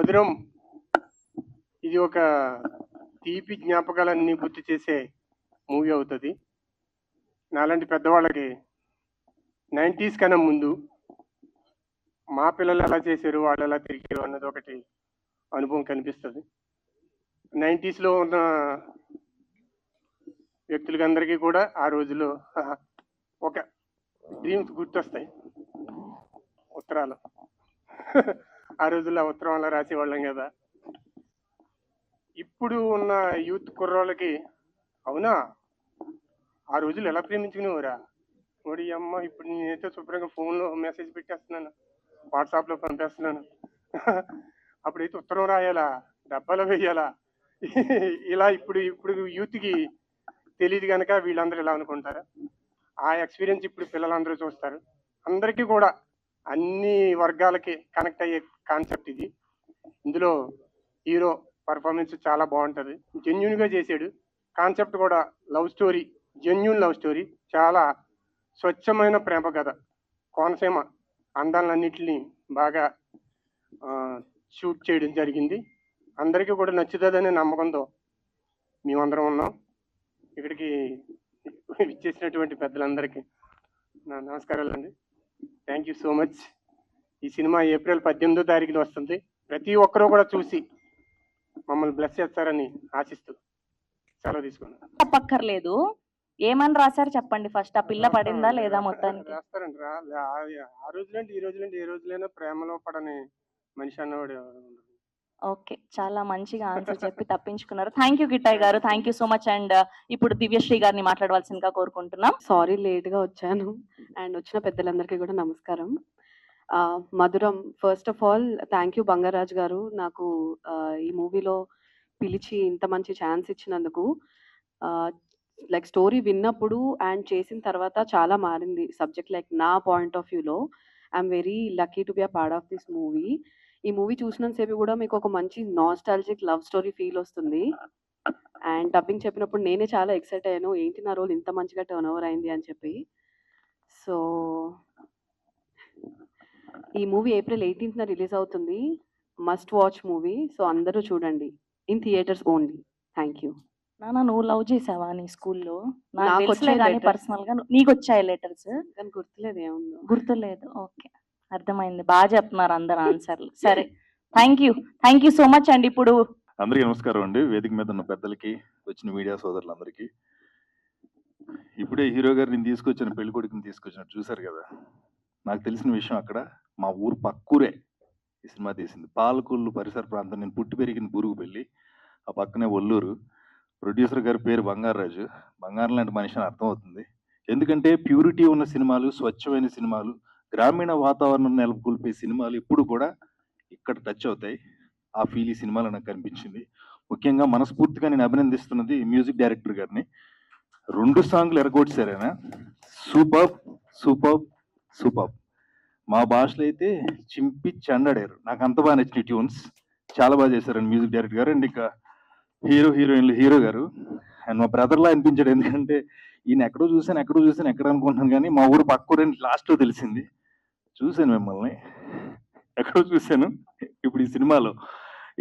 మధురం ఇది ఒక తీపి జ్ఞాపకాలన్నీ గుర్తు చేసే మూవీ అవుతుంది. నాలాంటి పెద్దవాళ్ళకి 90s కన్నా ముందు మా పిల్లలు ఎలా చేశారు, వాళ్ళు ఎలా తిరిగారు అన్నది ఒకటి అనుభవం కనిపిస్తుంది. 90s లో ఉన్న వ్యక్తులకందరికీ కూడా ఆ రోజుల్లో ఒక డ్రీమ్స్ గుర్తొస్తాయి. ఉత్తరాలు ఆ రోజుల్లో ఉత్తరం అలా రాసేవాళ్ళం కదా. ఇప్పుడు ఉన్న యూత్ కుర్రోళ్ళకి అవునా ఆ రోజులు ఎలా ప్రేమించుకునేవారా మరి అమ్మ, ఇప్పుడు నేనైతే శుభ్రంగా ఫోన్లో మెసేజ్ పెట్టేస్తున్నాను, వాట్సాప్లో పంపేస్తున్నాను. అప్పుడైతే ఉత్తరం రాయాలా, డబ్బాలో వేయాలా, ఇలా ఇప్పుడు ఇప్పుడు యూత్కి తెలియదు కనుక వీళ్ళందరూ ఇలా అనుకుంటారు. ఆ ఎక్స్పీరియన్స్ ఇప్పుడు పిల్లలందరూ చూస్తారు. అందరికీ కూడా అన్ని వర్గాలకి కనెక్ట్ అయ్యే కాన్సెప్ట్ ఇది. ఇందులో హీరో పర్ఫార్మెన్స్ చాలా బాగుంటుంది, జెన్యున్గా చేశాడు. కాన్సెప్ట్ కూడా love story, genuine love story, చాలా స్వచ్ఛమైన ప్రేమ కథ. కోనసీమ అందాలన్నింటినీ బాగా షూట్ చేయడం జరిగింది. అందరికీ కూడా నచ్చుతుందనే నమ్మకంతో మేమందరం ఉన్నాం. ఇక్కడికి ఇచ్చేసినటువంటి పెద్దలందరికీ నా నమస్కారాలండి. Thank you so much. ఈ సినిమా ఏప్రిల్ 18వ తారీఖున వస్తుంది. ప్రతి ఒక్కరూ కూడా చూసి మమ్మల్ని బ్లెస్ చేస్తారని ఆశిస్తూ సెలవు తీసుకున్నాను. తప్పక్కర్లేదు, ఏమని రాశారు చెప్పండి ఫస్ట్. ఆ పిల్ల పడిందా లేదా మొత్తానికి? రాస్తారండి ఆ రోజులేంటి ఈ రోజులేంటి ఏ రోజులైనా ప్రేమలో పడని మనిషి అన్నవాడు. ఓకే, చాలా మంచిగా ఆన్సర్ చెప్పి తప్పించుకున్నారు. థ్యాంక్ యూ కిట్టయ్య గారు, thank you so much. And ఇప్పుడు దివ్యశ్రీ గారిని మాట్లాడవలసిందిగా కోరుకుంటున్నాం. సారీ లేట్ గా వచ్చాను. అండ్ వచ్చిన పెద్దలందరికీ కూడా నమస్కారం. మధురం, first of all thank you Bangaraj గారు, నాకు ఈ మూవీలో పిలిచి ఇంత మంచి ఛాన్స్ ఇచ్చినందుకు. లైక్ స్టోరీ విన్నప్పుడు అండ్ చేసిన తర్వాత చాలా మారింది సబ్జెక్ట్. లైక్ నా పాయింట్ ఆఫ్ వ్యూలో I'm very lucky to be a part of this movie. ఈ మూవీ చూసినంతసేపు కూడా మీకు ఒక మంచి నాస్టాలజిక్ లవ్ స్టోరీ ఫీల్ వస్తుంది. అండ్ డబ్బింగ్ చెప్పినప్పుడు నేనే చాలా ఎక్సైట్ అయ్యాను, ఏంటి నా రోల్ ఇంత మంచిగా టర్న్ ఓవర్ అయింది అని చెప్పి. సో ఈ మూవీ ఏప్రిల్ 18న రిలీజ్ అవుతుంది. Must watch movie. సో అందరూ చూడండి, in theatres only. Thank you. నాన్న, నువ్వు లవ్ చేసావా నీ స్కూల్లో? నాకు వచ్చే కానీ పర్సనల్ గా నీకు వచ్చాయి లెటర్స్? కానీ గుర్తులేదు, ఏముందో గుర్తులేదు. ఓకే, అర్థమైంది. బాగా చెప్తున్నారు అందరు ఆన్సర్లు. సరే, థ్యాంక్ యూ సో మచ్. అండి ఇప్పుడు అందరికీ నమస్కారం అండి. వేదిక మీద ఉన్న పెద్దలకి, వచ్చిన మీడియా సోదరులందరికీ. ఇప్పుడే హీరో గారిని తీసుకొచ్చిన, పెళ్లి కొడుకుని తీసుకొచ్చినట్టు చూశారు కదా. నాకు తెలిసిన విషయం, అక్కడ మా ఊరు పక్కూరే ఈ సినిమా తీసింది. పాలకొల్లు పరిసర ప్రాంతం. నేను పుట్టి పెరిగింది బూరుగుపల్లి, ఆ పక్కనే ఒల్లూరు. ప్రొడ్యూసర్ గారి పేరు బంగారాజు. బంగారం లాంటి మనిషి అని అర్థమవుతుంది. ఎందుకంటే ప్యూరిటీ ఉన్న సినిమాలు, స్వచ్ఛమైన సినిమాలు, గ్రామీణ వాతావరణం నెలకొల్పే సినిమాలు ఎప్పుడు కూడా ఇక్కడ టచ్ అవుతాయి. ఆ ఫీల్ ఈ సినిమాలో నాకు కనిపించింది. ముఖ్యంగా మనస్ఫూర్తిగా నేను అభినందిస్తున్నది మ్యూజిక్ డైరెక్టర్ గారిని. 2 సాంగ్లు ఎరగొట్టారైనా సూపర్ సూపర్ సూపర్. మా భాషలో అయితే చింపి చెండాడారు. నాకు అంత బాగా నచ్చిన ట్యూన్స్, చాలా బాగా చేశారండి మ్యూజిక్ డైరెక్టర్ గారు. అండ్ ఇక హీరోయిన్లు, హీరో గారు అండ్ మా బ్రదర్లా అనిపించాడు. ఎందుకంటే ఈయన ఎక్కడో చూసాను ఎక్కడ అనుకుంటున్నాను, కానీ మా ఊరు పక్కూరని లాస్ట్లో తెలిసింది. చూశాను మిమ్మల్ని, ఎక్కడో చూశాను. ఇప్పుడు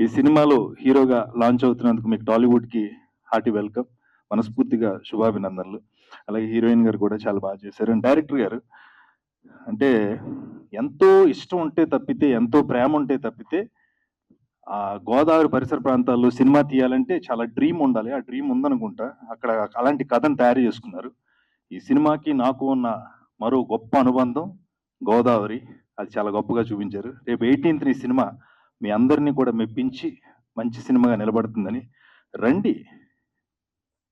ఈ సినిమాలో హీరోగా లాంచ్ అవుతున్నందుకు మీకు టాలీవుడ్కి హార్టీ వెల్కమ్, మనస్ఫూర్తిగా శుభాభినందనలు. అలాగే హీరోయిన్ గారు కూడా చాలా బాగా చేశారు. అండ్ డైరెక్టర్ గారు అంటే ఎంతో ఇష్టం ఉంటే తప్పితే, ఎంతో ప్రేమ ఉంటే తప్పితే, ఆ గోదావరి పరిసర ప్రాంతాల్లో సినిమా తీయాలంటే చాలా డ్రీమ్ ఉండాలి. ఆ డ్రీమ్ ఉందనుకుంటా, అక్కడ అలాంటి కథను తయారు చేసుకున్నారు. ఈ సినిమాకి నాకు ఉన్న మరో గొప్ప అనుబంధం గోదావరి, అది చాలా గొప్పగా చూపించారు. రేపు 18th ఈ సినిమా మీ అందరినీ కూడా మెప్పించి మంచి సినిమాగా నిలబడుతుందని. రండి,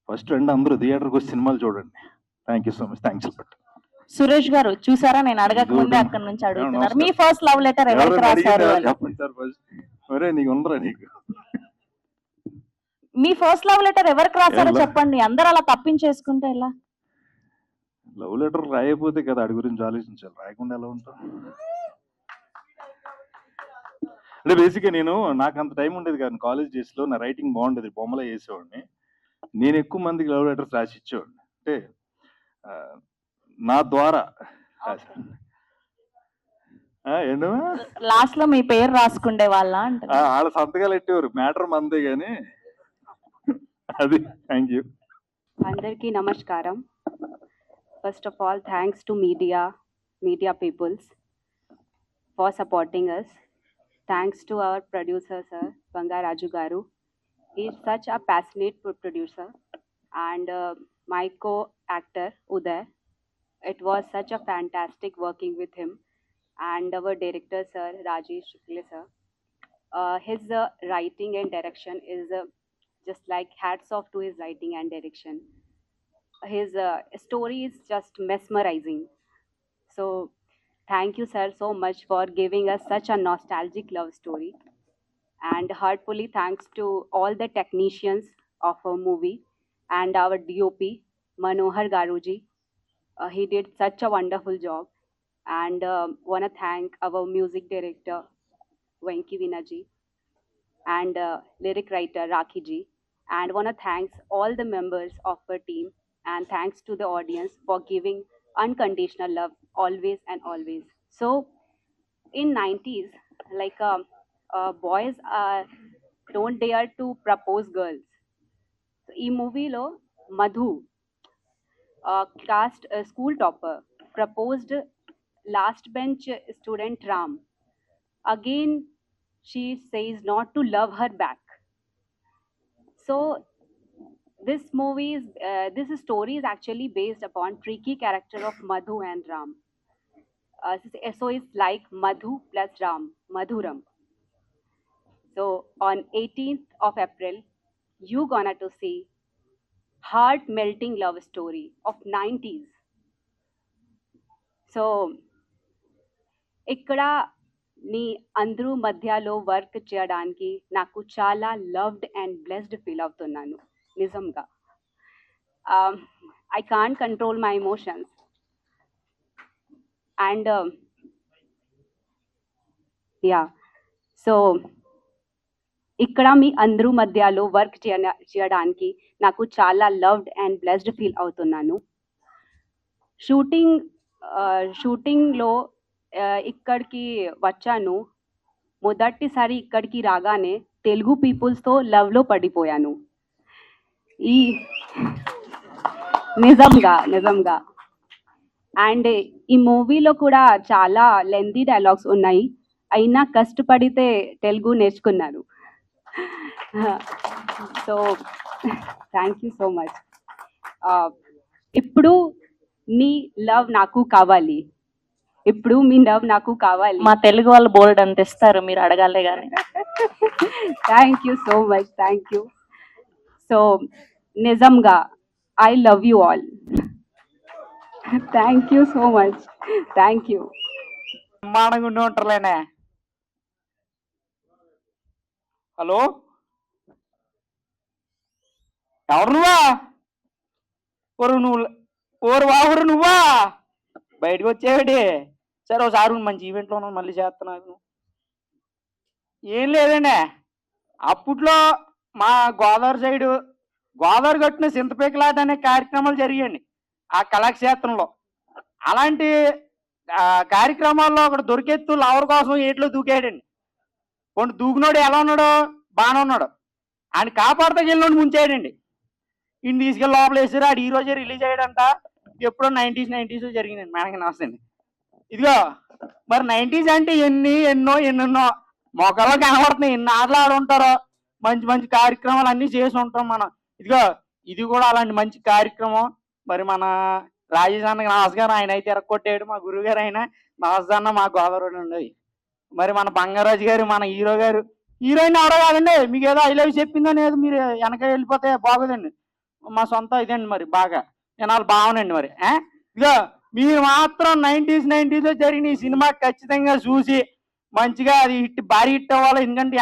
ఫస్ట్ రండి, అందరూ థియేటర్కి వచ్చి సినిమాలు చూడండి. Thank you so much. Thanks. Suresh గారు చూసారా, నేను అడగక ముందే అక్కడ నుంచి అడుగుతున్నారు. మీ ఫస్ట్ లవ్ లెటర్ ఎవరికి రాశారు? చెప్పండి సార్ ఫస్ట్. నీకు ఉందరా నీకు? మీ ఫస్ట్ లవ్ లెటర్ ఎవరికి రాశారో చెప్పండి. అందరూ అలా తప్పించేసుకుంటే ఎలా? లవ్ లెటర్ రాయకపోతే కదా అడి గురించి ఆలోచించాలి, రాయకుండా ఎలా ఉంటాం? అంటే బేసిక్గా నాకు అంత టైం ఉండేది కాదు. కాలేజ్ డేస్లో నా రైటింగ్ బాగుండేది, బొమ్మలో వేసేవాడిని. నేను ఎక్కువ మందికి లవ్ లెటర్స్ రాసి ఇచ్చేవాడిని. అంటే నా ద్వారా ఏంటో లాస్ట్ లో మీ పేరు రాసుకుండే వాళ్ళ అంటే వాళ్ళ సంతకాలు ఎట్టేవారు, మ్యాటర్ మందే కానీ అది. Thank you. అందరికీ నమస్కారం. First of all thanks to media peoples for supporting us. Thanks to our producer, sir, Bangaraju Garu. He is such a passionate producer. And my co-actor, Uday. It was such a fantastic working with him. And our director, sir, Rajesh Shukla, sir. His writing and direction is just like hats off to his writing and direction. His story is just mesmerizing. So, thank you, sir, so much for giving us such a nostalgic love story. And heartfully thanks to all the technicians of our movie and our DOP, Manohar Garuji. He did such a wonderful job. And want to thank our music director, Venki Vinaji, and lyric writer, Rakhi ji. And want to thanks all the members of our team. And thanks to the audience for giving unconditional love always and always. So, in 90s, like boys don't dare to propose girls. So, ee movie lo Madhu, school topper, proposed last bench student Ram. Again, she says not to love her back. So, this story is actually based upon tricky character of Madhu and Ram. So it's like Madhu plus Ram, Madhuram. So on 18th of April, you gonna to see heart melting love story of 90s. So ఇక్కడ మీ అందరూ మధ్యలో work చేయడానికి నాకు చాలా loved and blessed feel అవుతున్నాను నిజంగా. I can't control my emotions. And so ఇక్కడ మీ అందరూ మధ్యలో వర్క్ చేయడానికి నాకు చాలా లవ్డ్ అండ్ బ్లెస్డ్ ఫీల్ అవుతున్నాను. షూటింగ్లో ఇక్కడికి వచ్చాను. మొదటిసారి ఇక్కడికి రాగానే తెలుగు పీపుల్స్తో లవ్లో పడిపోయాను. ఈ నిజంగా అండ్ ఈ మూవీలో కూడా చాలా లెంతీ డైలాగ్స్ ఉన్నాయి, అయినా కష్టపడితే తెలుగు నేర్చుకున్నారు. So thank you so much. ఇప్పుడు మీ లవ్ నాకు కావాలి. మా తెలుగు వాళ్ళు బోల్డ్ అంత ఇస్తారు, మీరు అడగాలే కానీ. Thank you so much, thank you. So నిజంగా I love you all. Thank you so much, thank you. బ్రహ్మాండంగా ఉండి ఉంటారులేనే. హలో, ఎవరు నువ్వా? వాహురు నువ్వా? బయటకు వచ్చేవాడి. సరే ఒకసారి మంచి ఈవెంట్లో ఉన్నాను, మళ్ళీ చేస్తున్నాను. ఏం లేదండి, అప్పట్లో మా గోదావరి సైడు గోదావరి గట్టున సింతపేకలాట అనే కార్యక్రమాలు జరిగాయండి ఆ కళాక్షేత్రంలో. అలాంటి కార్యక్రమాల్లో ఒకటి దొరికెత్తు లవర్ కోసం ఏట్లో దూకాడండి. కొన్ని దూకినోడు ఎలా ఉన్నాడు? బాగానే ఉన్నాడు. ఆయన కాపాడుతూ వెళ్ళినోడు ముంచాడండి. ఈయన తీసుకెళ్ళి లోపల వేసారు. ఆడు ఈ రోజే రిలీజ్ అయ్యాడంట. ఎప్పుడో 90s జరిగిందండి. మేడకి నమస్తే. ఇదిగో మరి 90s అంటే ఎన్నెన్నో మొక్కల్లో కనబడుతున్నాయి. ఎన్ని ఆటలు ఆడుంటారో, మంచి మంచి కార్యక్రమాలు అన్నీ చేసి ఉంటాం మనం. ఇదిగో ఇది కూడా అలాంటి మంచి కార్యక్రమం. మరి మన రాజేష్ అన్నకి నమస్కారం. ఆయన అయితే ఎరక్కొట్టాడు. మా గురువు గారు ఆయన నమస్కారం. మా గోదావరి ఉండేవి. మరి మన బంగారాజు గారు, మన హీరో గారు, హీరోయిన్ ఎవరో కాదండి. మీకు ఏదో ఐ లవ్ చెప్పిందని ఏదో మీరు వెనక వెళ్ళిపోతే బాగోదండి. మా సొంత ఇదండి. మరి బాగా జనాలు బాగునండి. మరి ఇదిగో మీరు మాత్రం 90s జరిగిన ఈ సినిమా ఖచ్చితంగా చూసి మంచిగా అది భారీ హిట్ అవ్వాలి. ఎందుకంటే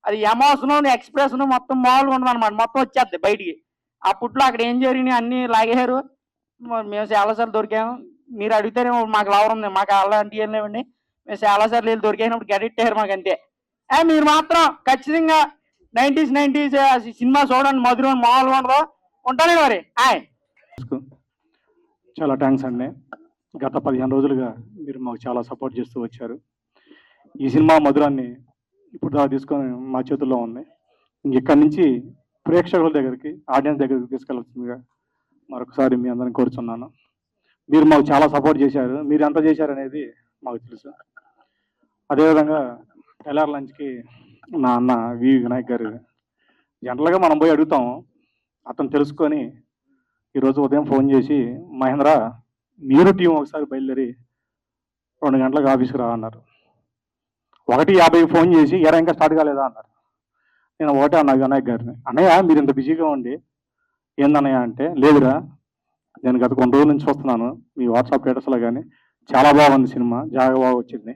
అది ఎమోషన్, ఎక్స్ప్రెషన్ మొత్తం మామూలుగా ఉండదు అనమాట. మొత్తం వచ్చేద్ది బయటికి. అప్పట్లో అక్కడ ఏం జరిగినాయి అన్నీ లాగేశారు. మేము చాలాసార్లు దొరికాము. మీరు అడిగితేనే మాకు లవర్ ఉంది, మాకు అలాంటి ఏం లేవండి. మేము చాలాసార్లు వెళ్ళి దొరికినప్పుడు గడిట్టారు మాకు అంతే. మీరు మాత్రం ఖచ్చితంగా 90s సినిమా చూడండి. మధురం మామూలుగా ఉండదు. ఉంటానే మరి. చాలా థ్యాంక్స్ అండి. గత 15 రోజులుగా మీరు మాకు చాలా సపోర్ట్ చేస్తూ వచ్చారు. ఈ సినిమా మధురాన్ని ఇప్పుడు దాకా తీసుకొని మా చేతుల్లో ఉంది. ఇక్కడి నుంచి ప్రేక్షకుల దగ్గరికి, ఆడియన్స్ దగ్గరికి తీసుకెళ్లాల్సిందిగా మరొకసారి మీ అందరిని కోరుచున్నాను. మీరు మాకు చాలా సపోర్ట్ చేశారు. మీరు ఎంత చేశారనేది మాకు తెలుసు. అదేవిధంగా ఎల్ఆర్ లంచ్కి నా అన్న వి వినాయక్ గారు, జనరల్గా మనం పోయి అడుగుతాం, అతను తెలుసుకొని ఈరోజు ఉదయం ఫోన్ చేసి, మహేంద్ర మీరు టీం ఒకసారి బయలుదేరి 2 గంటలకు ఆఫీస్కి రా అన్నారు. 1:50 ఫోన్ చేసి ఎరా ఇంకా స్టార్ట్ కాలేదా అన్నారు. నేను ఒకటే అన్నా వినాయక్ గారిని, అన్నయ్య మీరు ఇంత బిజీగా ఉండి ఏందన్నయ్య అంటే, లేదురా నేను గత కొన్ని రోజుల నుంచి వస్తున్నాను మీ వాట్సాప్ స్టేటస్లో, కానీ చాలా బాగుంది సినిమా, చాలా బాగా వచ్చింది,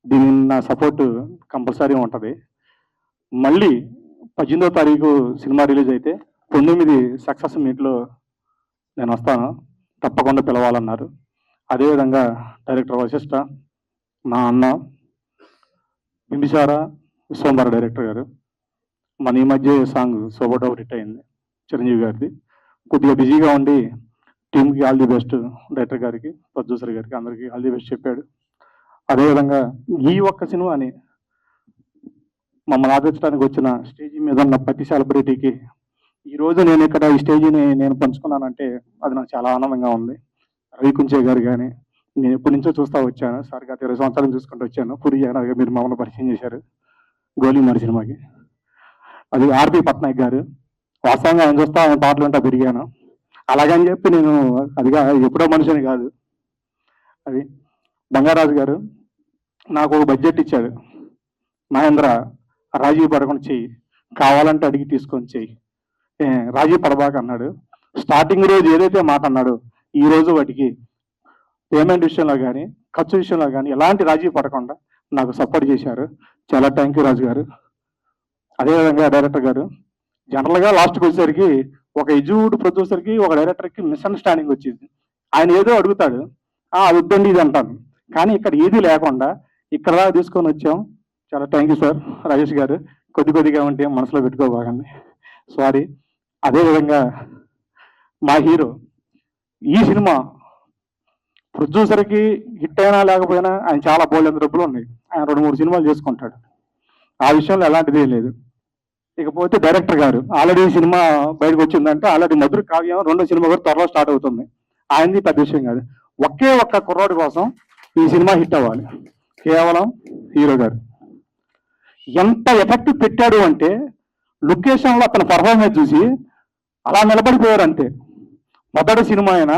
దీని నా సపోర్టు కంపల్సరీ ఉంటుంది. మళ్ళీ 18వ తారీఖు సినిమా రిలీజ్ అయితే 19 సక్సెస్ మీట్లో నేను వస్తాను, తప్పకుండా పిలవాలన్నారు. అదేవిధంగా డైరెక్టర్ వశిష్ఠ, మా అన్న బింబిసార విశ్వంబర డైరెక్టర్ గారు, మన ఈ మధ్య సాంగ్ సోబోటో హిట్ అయింది చిరంజీవి గారిది, కొద్దిగా బిజీగా ఉండి టీంకి ఆల్ ది బెస్ట్, డైరెక్టర్ గారికి, ప్రొడ్యూసర్ గారికి, అందరికీ ఆల్ ది బెస్ట్ చెప్పాడు. అదేవిధంగా ఈ ఒక్క సినిమాని మమ్మల్ని ఆదరించడానికి వచ్చిన స్టేజీ మీద ఉన్న ప్రతి సెలబ్రిటీకి ఈరోజు నేను ఇక్కడ ఈ స్టేజీని నేను పంచుకున్నానంటే అది నాకు చాలా ఆనందంగా ఉంది. రవి కుంచే గారు కానీ, నేను ఎప్పటి నుంచో చూస్తూ వచ్చాను సార్, గత 20 సంవత్సరాలు చూసుకుంటూ వచ్చాను. పూరి జగన్నాథ్ గారు మీరు మమ్మల్ని పరిచయం చేశారు గోలీమారి సినిమాకి. అది ఆర్పి పట్నాయక్ గారు, వాస్తవంగా ఆయన చూస్తా ఆయన పాటలు ఉంటా పెరిగాను. అలాగని చెప్పి నేను అదిగా ఎప్పుడో మనిషిని కాదు. అది బంగారాజు గారు నాకు ఒక బడ్జెట్ ఇచ్చాడు, మహేంద్ర రాజీ పడకుండా చెయ్యి, కావాలంటే అడిగి తీసుకొని చెయ్యి, రాజీ పడబాక అన్నాడు. స్టార్టింగ్ రోజు ఏదైతే మాట అన్నాడో ఈ రోజు వాటికి పేమెంట్ విషయంలో కానీ ఖర్చు విషయంలో కానీ ఎలాంటి రాజీ పడకుండా నాకు సపోర్ట్ చేశారు. చాలా థ్యాంక్ యూ రాజు గారు. అదేవిధంగా డైరెక్టర్ గారు, జనరల్గా లాస్ట్కి వచ్చేసరికి ఒక ఎగ్జిక్యూటివ్ ప్రొడ్యూసర్కి ఒక డైరెక్టర్కి మిస్అండర్స్టాండింగ్ వచ్చింది. ఆయన ఏదో అడుగుతాడు, అది వద్దండి ఇది అంటాను, కానీ ఇక్కడ ఏది లేకుండా ఇక్కడ దాకా తీసుకొని వచ్చాం. చాలా థ్యాంక్ యూ సార్. రాజేష్ గారు, కొద్దిగా ఉంటే మనసులో పెట్టుకోబాగండి, సారీ. అదేవిధంగా మా హీరో, ఈ సినిమా ప్రొడ్యూసర్కి హిట్ అయినా లేకపోయినా ఆయన చాలా బోల్డ్ డబ్బులు ఉన్నాయి, ఆయన 2-3 సినిమాలు చేసుకుంటాడు, ఆ విషయంలో ఎలాంటిది లేదు. ఇకపోతే డైరెక్టర్ గారు, ఆల్రెడీ సినిమా బయటకు వచ్చిందంటే ఆల్రెడీ మధుర కావ్యం 2వ సినిమా కూడా త్వరలో స్టార్ట్ అవుతుంది, ఆయనది పెద్ద విషయం కాదు. ఒకే ఒక్క కుర్రాడు కోసం ఈ సినిమా హిట్ అవ్వాలి, కేవలం హీరో గారు. ఎంత ఎఫెక్ట్ పెట్టాడు అంటే లొకేషన్లో అతని పర్ఫార్మెన్స్ చూసి అలా నిలబడిపోయారు అంతే. మొదటి సినిమా అయినా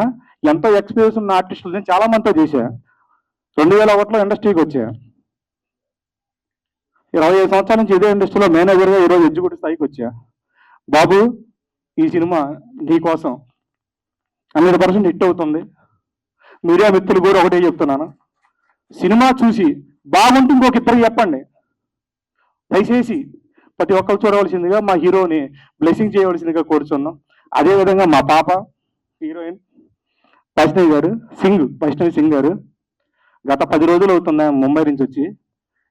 ఎంతో ఎక్స్పీరియన్స్ ఉన్న ఆర్టిస్టులు నేను చాలా మందితో చేశా. 2001లో ఇండస్ట్రీకి వచ్చా, 25 సంవత్సరాల నుంచి ఇదే ఇండస్ట్రీలో మేనేజర్గా ఈరోజు ఎగ్జిక్యూటివ్ స్థాయికి వచ్చా. బాబు ఈ సినిమా నీకోసం 100% హిట్ అవుతుంది. మీడియా మిత్రులు కూడా ఒకటే చెప్తున్నాను, సినిమా చూసి బాగుంటే ఇంకొక ఇద్దరికి చెప్పండి, దయచేసి ప్రతి ఒక్కరు చూడవలసిందిగా మా హీరోని బ్లెస్సింగ్ చేయవలసిందిగా కోరుచున్నాం. అదేవిధంగా మా పాప హీరోయిన్ వైష్ణవి సింగ్ గారు గత 10 రోజులు అవుతుంది ముంబై నుంచి వచ్చి.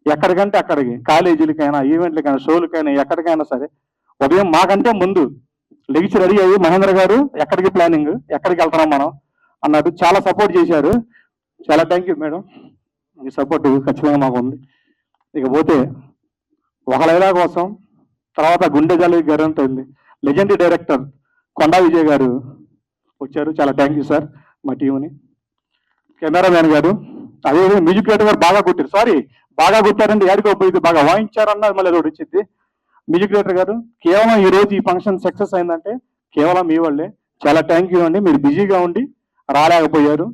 ఎక్కడికంటే అక్కడికి, కాలేజీలకైనా, ఈవెంట్లకైనా, షోలకైనా, ఎక్కడికైనా సరే ఉదయం మాకంటే ముందు లెగిసి రెడీ అయ్యి, మహేంద్ర గారు ఎక్కడికి ప్లానింగ్, ఎక్కడికి వెళ్తున్నాం మనం అన్నట్టు చాలా సపోర్ట్ చేశారు. చాలా thank you madam, me support ఖచ్చితంగా మాకు ఉంది. ఇకపోతే ఒక లైలా కోసం తర్వాత గుండె జల్లి గారు ఉంటుంది, లెజెండరీ డైరెక్టర్ కొండా విజయ్ గారు వచ్చారు. చాలా థ్యాంక్ యూ సార్ మా టీంని. కెమెరామ్యాన్ గారు, అదేవిధంగా మ్యూజిక్ డైరెక్టర్ గారు బాగా కొట్టారు, సారీ బాగా కొట్టారంటే ఏడుకోపోయింది, బాగా వాయించారన్నది మళ్ళీ అది ఒకటి వచ్చింది. మ్యూజిక్ డైరెక్టర్ గారు, కేవలం ఈ రోజు ఈ ఫంక్షన్ సక్సెస్ అయిందంటే కేవలం మీ వాళ్ళే. చాలా థ్యాంక్ యూ అండి, మీరు బిజీగా ఉండి రాలేకపోయారు.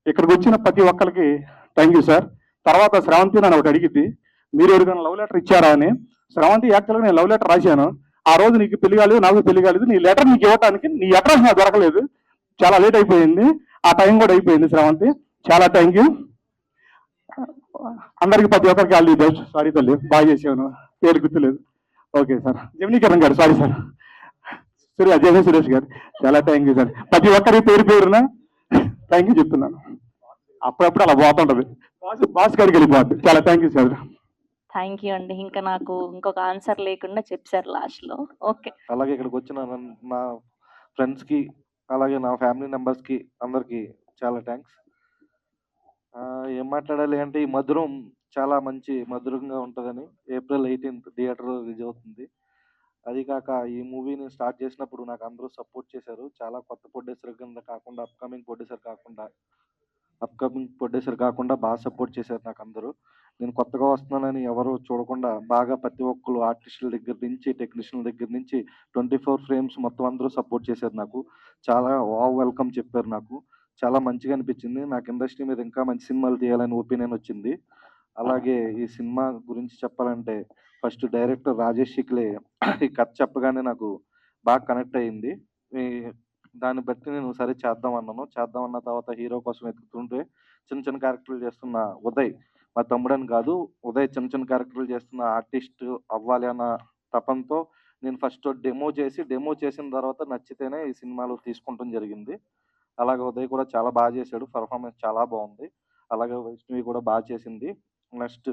ఇక్కడికి వచ్చిన ప్రతి ఒక్కరికి థ్యాంక్ యూ సార్. తర్వాత శ్రవంతి నన్ను ఒకటి అడిగింది, మీరు ఎవరికైనా లవ్ లెటర్ ఇచ్చారా అని. శ్రవంతి, యాక్చువల్గా నేను లవ్ లెటర్ రాశాను, ఆ రోజు నీకు పెళ్లి కాలేదు, నాకు పెళ్లి కాలేదు, నీ లెటర్ నీకు ఇవ్వడానికి నీ అడ్రస్ నాకు దొరకలేదు, చాలా లేట్ అయిపోయింది, ఆ టైం కూడా అయిపోయింది. శ్రవంతి, చాలా థ్యాంక్ యూ. అందరికి ప్రతి ఒక్కరికి ఆల్ ది బెస్ట్. సారీ తల్లి, బాగా చేసాను, పేరు గుర్తులేదు. Okay sir. జమినీకరణ్ గారు, సారీ సార్. జయ సురేష్ గారు, చాలా థ్యాంక్ యూ సార్. ప్రతి ఒక్కరికి పేరున థ్యాంక్ యూ చెప్తున్నాను. అప్పుడప్పుడు అలా పోతుంటది, బాస్ గారికి వెళ్ళిపోద్ది. చాలా thank you sir. Thank you అండి. ఇంకా నాకు ఇంకొక ఆన్సర్ లేకుండా చెప్పారు లాస్ట్ లో. ఓకే, అలాగే ఇక్కడికి వచ్చిన నా ఫ్రెండ్స్కి, అలాగే నా ఫ్యామిలీ మెంబర్స్కి అందరికీ చాలా థ్యాంక్స్. ఏం మాట్లాడాలి అంటే ఈ మధురం చాలా మంచి మధురంగా ఉంటుందని. ఏప్రిల్ 18th థియేటర్లో రిలీజ్ అవుతుంది. అది కాక ఈ మూవీని స్టార్ట్ చేసినప్పుడు నాకు అందరూ సపోర్ట్ చేశారు. చాలా కొత్త ప్రొడ్యూసర్ కింద కాకుండా అప్కమింగ్ ప్రొడ్యూసర్ కాకుండా బాగా సపోర్ట్ చేశారు నాకు అందరూ. నేను కొత్తగా వస్తున్నానని ఎవరు చూడకుండా బాగా ప్రతి ఒక్కరు ఆర్టిస్టుల దగ్గర నుంచి టెక్నీషియన్ల దగ్గర నుంచి 24 ఫ్రేమ్స్ మొత్తం అందరూ సపోర్ట్ చేశారు నాకు. చాలా వెల్కమ్ చెప్పారు నాకు. చాలా మంచిగా అనిపించింది. నాకు ఇండస్ట్రీ మీద ఇంకా మంచి సినిమాలు తీయాలని ఒపీనియన్ వచ్చింది. అలాగే ఈ సినిమా గురించి చెప్పాలంటే ఫస్ట్ డైరెక్టర్ రాజేష్ శిక్లే ఈ కథ చెప్పగానే నాకు బాగా కనెక్ట్ అయ్యింది. దాన్ని బట్టి నేను సరే చేద్దాం అన్న తర్వాత హీరో కోసం వెతుకుతుంటే చిన్న చిన్న క్యారెక్టర్లు చేస్తున్న ఉదయ్, మా తమ్ముడని కాదు, ఉదయ్ చిన్న చిన్న క్యారెక్టర్లు చేస్తున్న ఆర్టిస్ట్ అవ్వాలి అన్న తపంతో నేను ఫస్ట్ డెమో చేసిన తర్వాత నచ్చితేనే ఈ సినిమాలో తీసుకుంటాం జరిగింది. అలాగే ఉదయ్ కూడా చాలా బాగా చేశాడు, పర్ఫార్మెన్స్ చాలా బాగుంది. అలాగే వైష్ణవి కూడా బాగా చేసింది. నెక్స్ట్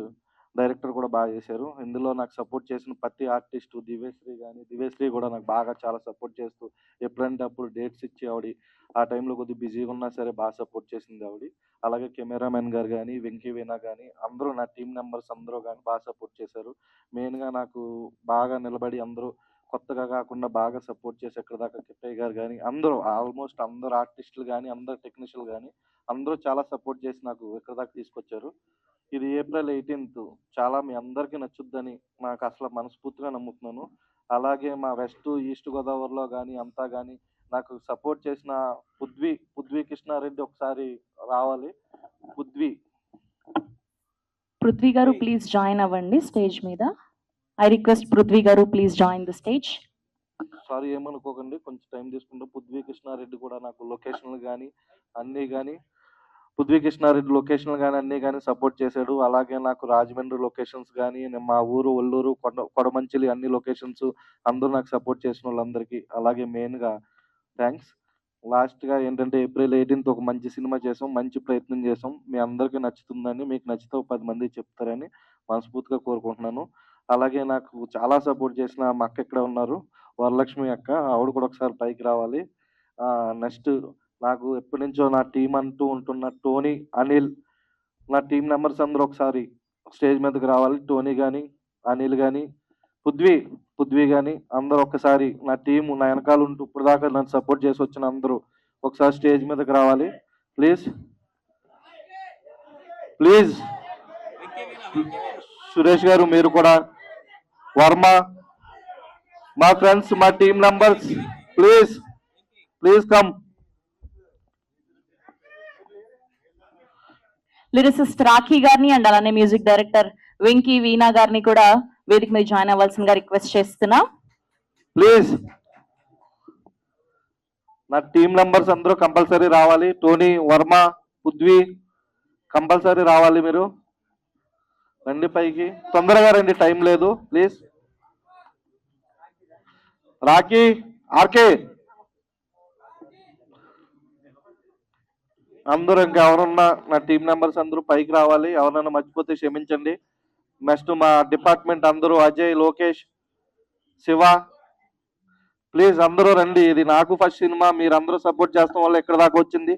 డైరెక్టర్ కూడా బాగా చేశారు. ఇందులో నాకు సపోర్ట్ చేసిన ప్రతి ఆర్టిస్టు దివ్యశ్రీ కూడా నాకు బాగా చాలా సపోర్ట్ చేస్తూ ఎప్పుడంటే అప్పుడు డేట్స్ ఇచ్చి ఆవిడ ఆ టైంలో కొద్దిగా బిజీగా ఉన్నా సరే బాగా సపోర్ట్ చేసింది ఆవిడ. అలాగే కెమెరామెన్ గారు కానీ, వెంకీ వీణా కానీ, అందరూ నా టీం మెంబర్స్ అందరూ కానీ బాగా సపోర్ట్ చేశారు. మెయిన్గా నాకు బాగా నిలబడి అందరూ కొత్తగా కాకుండా బాగా సపోర్ట్ చేసి ఎక్కడ దాకా కిట్టయ్య గారు కానీ అందరూ ఆల్మోస్ట్ అందరు ఆర్టిస్టులు కానీ అందరు టెక్నీషియన్లు కానీ అందరూ చాలా సపోర్ట్ చేసి నాకు ఎక్కడ దాకా తీసుకొచ్చారు. ఇది ఏప్రిల్ 18th చాలా మీ అందరికీ నచ్చుద్దని నాకు అసలు మనస్ఫూర్తిగా నమ్ముతున్నాను. అలాగే మా వెస్ట్ ఈస్ట్ గోదావరిలో కానీ అంతా కానీ నాకు సపోర్ట్ చేసిన పృథ్వీ కృష్ణారెడ్డి ఒకసారి రావాలి. పృథ్వీ గారు ప్లీజ్ జాయిన్ అవ్వండి స్టేజ్ మీద. ఐ రిక్వెస్ట్ పృథ్వీ గారు please join the stage. Sorry ఏమనుకోకండి, కొంచెం టైం తీసుకుంటే పృథ్వీ కృష్ణారెడ్డి కూడా నాకు లొకేషన్లు కానీ అన్నీ కానీ అన్నీ కానీ సపోర్ట్ చేశాడు. అలాగే నాకు రాజమండ్రి లొకేషన్స్ కానీ మా ఊరు ఒల్లూరు కొడమంచిలి అన్ని లొకేషన్స్ అందరూ నాకు సపోర్ట్ చేసిన వాళ్ళందరికీ అలాగే మెయిన్గా థ్యాంక్స్. లాస్ట్గా ఏంటంటే ఏప్రిల్ 18th ఒక మంచి సినిమా చేసాం, మంచి ప్రయత్నం చేసాం. మీ అందరికీ నచ్చుతుందని, మీకు నచ్చితే 10 మంది చెప్తారని మనస్ఫూర్తిగా కోరుకుంటున్నాను. అలాగే నాకు చాలా సపోర్ట్ చేసిన మా అక్క ఇక్కడ ఉన్నారు, వరలక్ష్మి అక్క, ఆవిడ కూడా ఒకసారి పైకి రావాలి. నెక్స్ట్ నాకు ఎప్పటి నుంచో నా టీం అంటూ ఉంటున్న టోనీ, అనిల్, నా టీం మెంబర్స్ అందరూ ఒకసారి స్టేజ్ మీదకి రావాలి. టోనీ కానీ, అనిల్ కానీ, పృథ్వీ కానీ అందరూ ఒకసారి నా టీము నా వెనకాల ఉంటూ ఇప్పుడు దాకా నన్ను సపోర్ట్ చేసి వచ్చిన అందరూ ఒకసారి స్టేజ్ మీదకి రావాలి ప్లీజ్. సురేష్ గారు మీరు కూడా, వర్మ, మా ఫ్రెండ్స్, మా team members please come. Lyricist Rakhi గారిని అండ్ అలానే మ్యూజిక్ డైరెక్టర్ వెంకీ వీణా గారిని కూడా వేదిక మీద జాయిన్ అవ్వాల్సిందిగా రిక్వెస్ట్ చేస్తున్నా. ప్లీజ్ నా టీం మెంబర్స్ అందరూ కంపల్సరీ రావాలి. టోనీ, వర్మ, పృథ్వీ కంపల్సరీ రావాలి. మీరు రండి పైకి, తొందరగా రండి, టైం లేదు. ప్లీజ్ రాఖీ, ఆర్కే అందరూ ఇంకా ఎవరున్నా నా టీం మెంబర్స్ అందరూ పైకి రావాలి. ఎవరన్నా మర్చిపోతే క్షమించండి. నెక్స్ట్ మా డిపార్ట్మెంట్ అందరూ అజయ్, లోకేష్, శివ ప్లీజ్ అందరూ రండి. ఇది నాకు ఫస్ట్ సినిమా, మీరందరూ సపోర్ట్ చేస్తాం వల్ల ఎక్కడ దాకా వచ్చింది.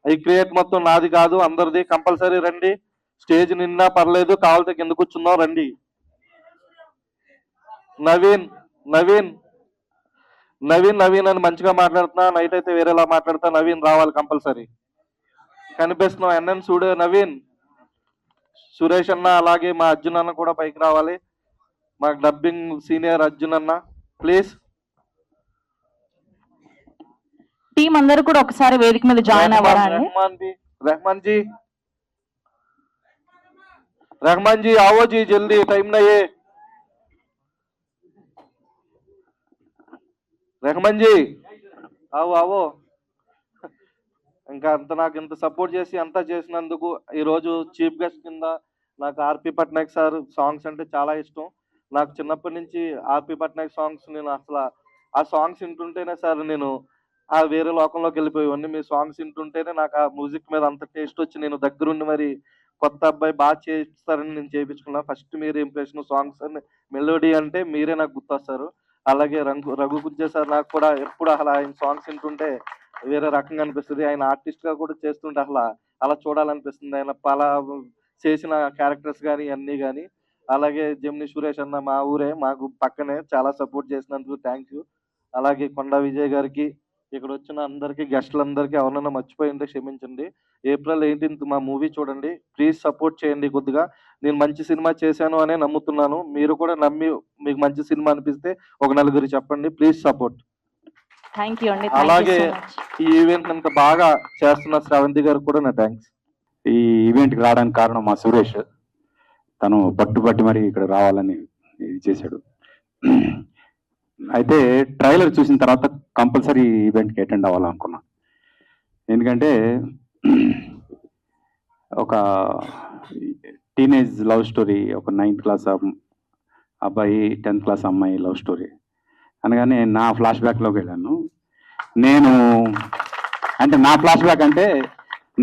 ఈ క్రియేట్ మొత్తం నాది కాదు, అందరిది. కంపల్సరీ రండి. స్టేజ్ నిండా పర్లేదు, కావాలితే కింద కూర్చుందాం, రండి. నవీన్ అని మంచిగా మాట్లాడుతున్నా, నైట్ అయితే వేరేలా మాట్లాడుతా. నవీన్ రావాలి కంపల్సరీ. కనిపిస్తున్నావు ఎన్ఎన్ చూడు, నవీన్, సురేష్ అన్న, అలాగే మా అర్జున్ అన్న కూడా పైకి రావాలి. మా డబ్బింగ్ సీనియర్ అర్జున్ అన్న ప్లీజ్. టీం అందరూ కూడా ఒకసారి వేదిక మీద జాయిన్ అవ్వాలండి. रहमान जी आओ जी, जल्दी, टाइम नहीं है. रहमान जी आओ. ఇంకా అంత నాకు ఇంత సపోర్ట్ చేసి అంతా చేసినందుకు ఈరోజు చీఫ్ గెస్ట్ కింద నాకు ఆర్పి పట్నాయక్ సార్ సాంగ్స్ అంటే చాలా ఇష్టం. నాకు చిన్నప్పటి నుంచి ఆర్పి పట్నాయక్ సాంగ్స్, నేను అసలు ఆ సాంగ్స్ వింటుంటేనే సార్ నేను ఆ వేరే లోకంలోకి వెళ్ళిపోయేవాడిని. మీ సాంగ్స్ వింటుంటేనే నాకు ఆ మ్యూజిక్ మీద అంత టేస్ట్ వచ్చి నేను దగ్గరుండి మరి కొత్త అబ్బాయి బాగా చేస్తారని నేను చేయించుకున్నా. ఫస్ట్ మీరు ఇంప్రెషన్ సాంగ్స్ అని మెలోడీ అంటే మీరే నాకు గుర్తొస్తారు. అలాగే రఘు గుజ్జే సార్ నాకు కూడా ఎప్పుడు అలా ఆయన సాంగ్స్ వింటుంటే వేరే రకంగా అనిపిస్తుంది. ఆయన ఆర్టిస్ట్ గా కూడా చేస్తుంటే అలా చూడాలనిపిస్తుంది. ఆయన అలా చేసిన క్యారెక్టర్స్ కానీ అన్నీ కానీ. అలాగే జెమిని సురేష్ అన్న మా ఊరే, మాకు పక్కనే, చాలా సపోర్ట్ చేసినందుకు థ్యాంక్ యూ. అలాగే కొండా విజయ్ గారికి, ఇక్కడ వచ్చిన అందరికీ, గెస్టులందరికీ, ఎవరైనా మర్చిపోయింటే క్షమించండి. April 18th మా మూవీ చూడండి, ప్లీజ్ సపోర్ట్ చేయండి కొద్దిగా. నేను మంచి సినిమా చేశాను అనే నమ్ముతున్నాను. మీరు కూడా నమ్మి మీకు మంచి సినిమా అనిపిస్తే ఒక నలుగురు చెప్పండి. Please support. థ్యాంక్ యూ అండి. అలాగే ఈ ఈవెంట్ అంత బాగా చేస్తున్న శ్రావంతి గారికి కూడా నా థ్యాంక్స్. ఈ ఈవెంట్కి రావడానికి కారణం మా సురేష్. తను పట్టుబట్టి మరి ఇక్కడ రావాలని ఇది చేశాడు. అయితే ట్రైలర్ చూసిన తర్వాత కంపల్సరీ ఈవెంట్కి అటెండ్ అవ్వాలనుకున్నా. ఎందుకంటే ఒక టీనేజ్ లవ్ స్టోరీ, ఒక 9th క్లాస్ అబ్బాయి 10th క్లాస్ అమ్మాయి లవ్ స్టోరీ అనగానే నా ఫ్లాష్ బ్యాక్లోకి వెళ్ళాను. నేను అంటే నా ఫ్లాష్ బ్యాక్ అంటే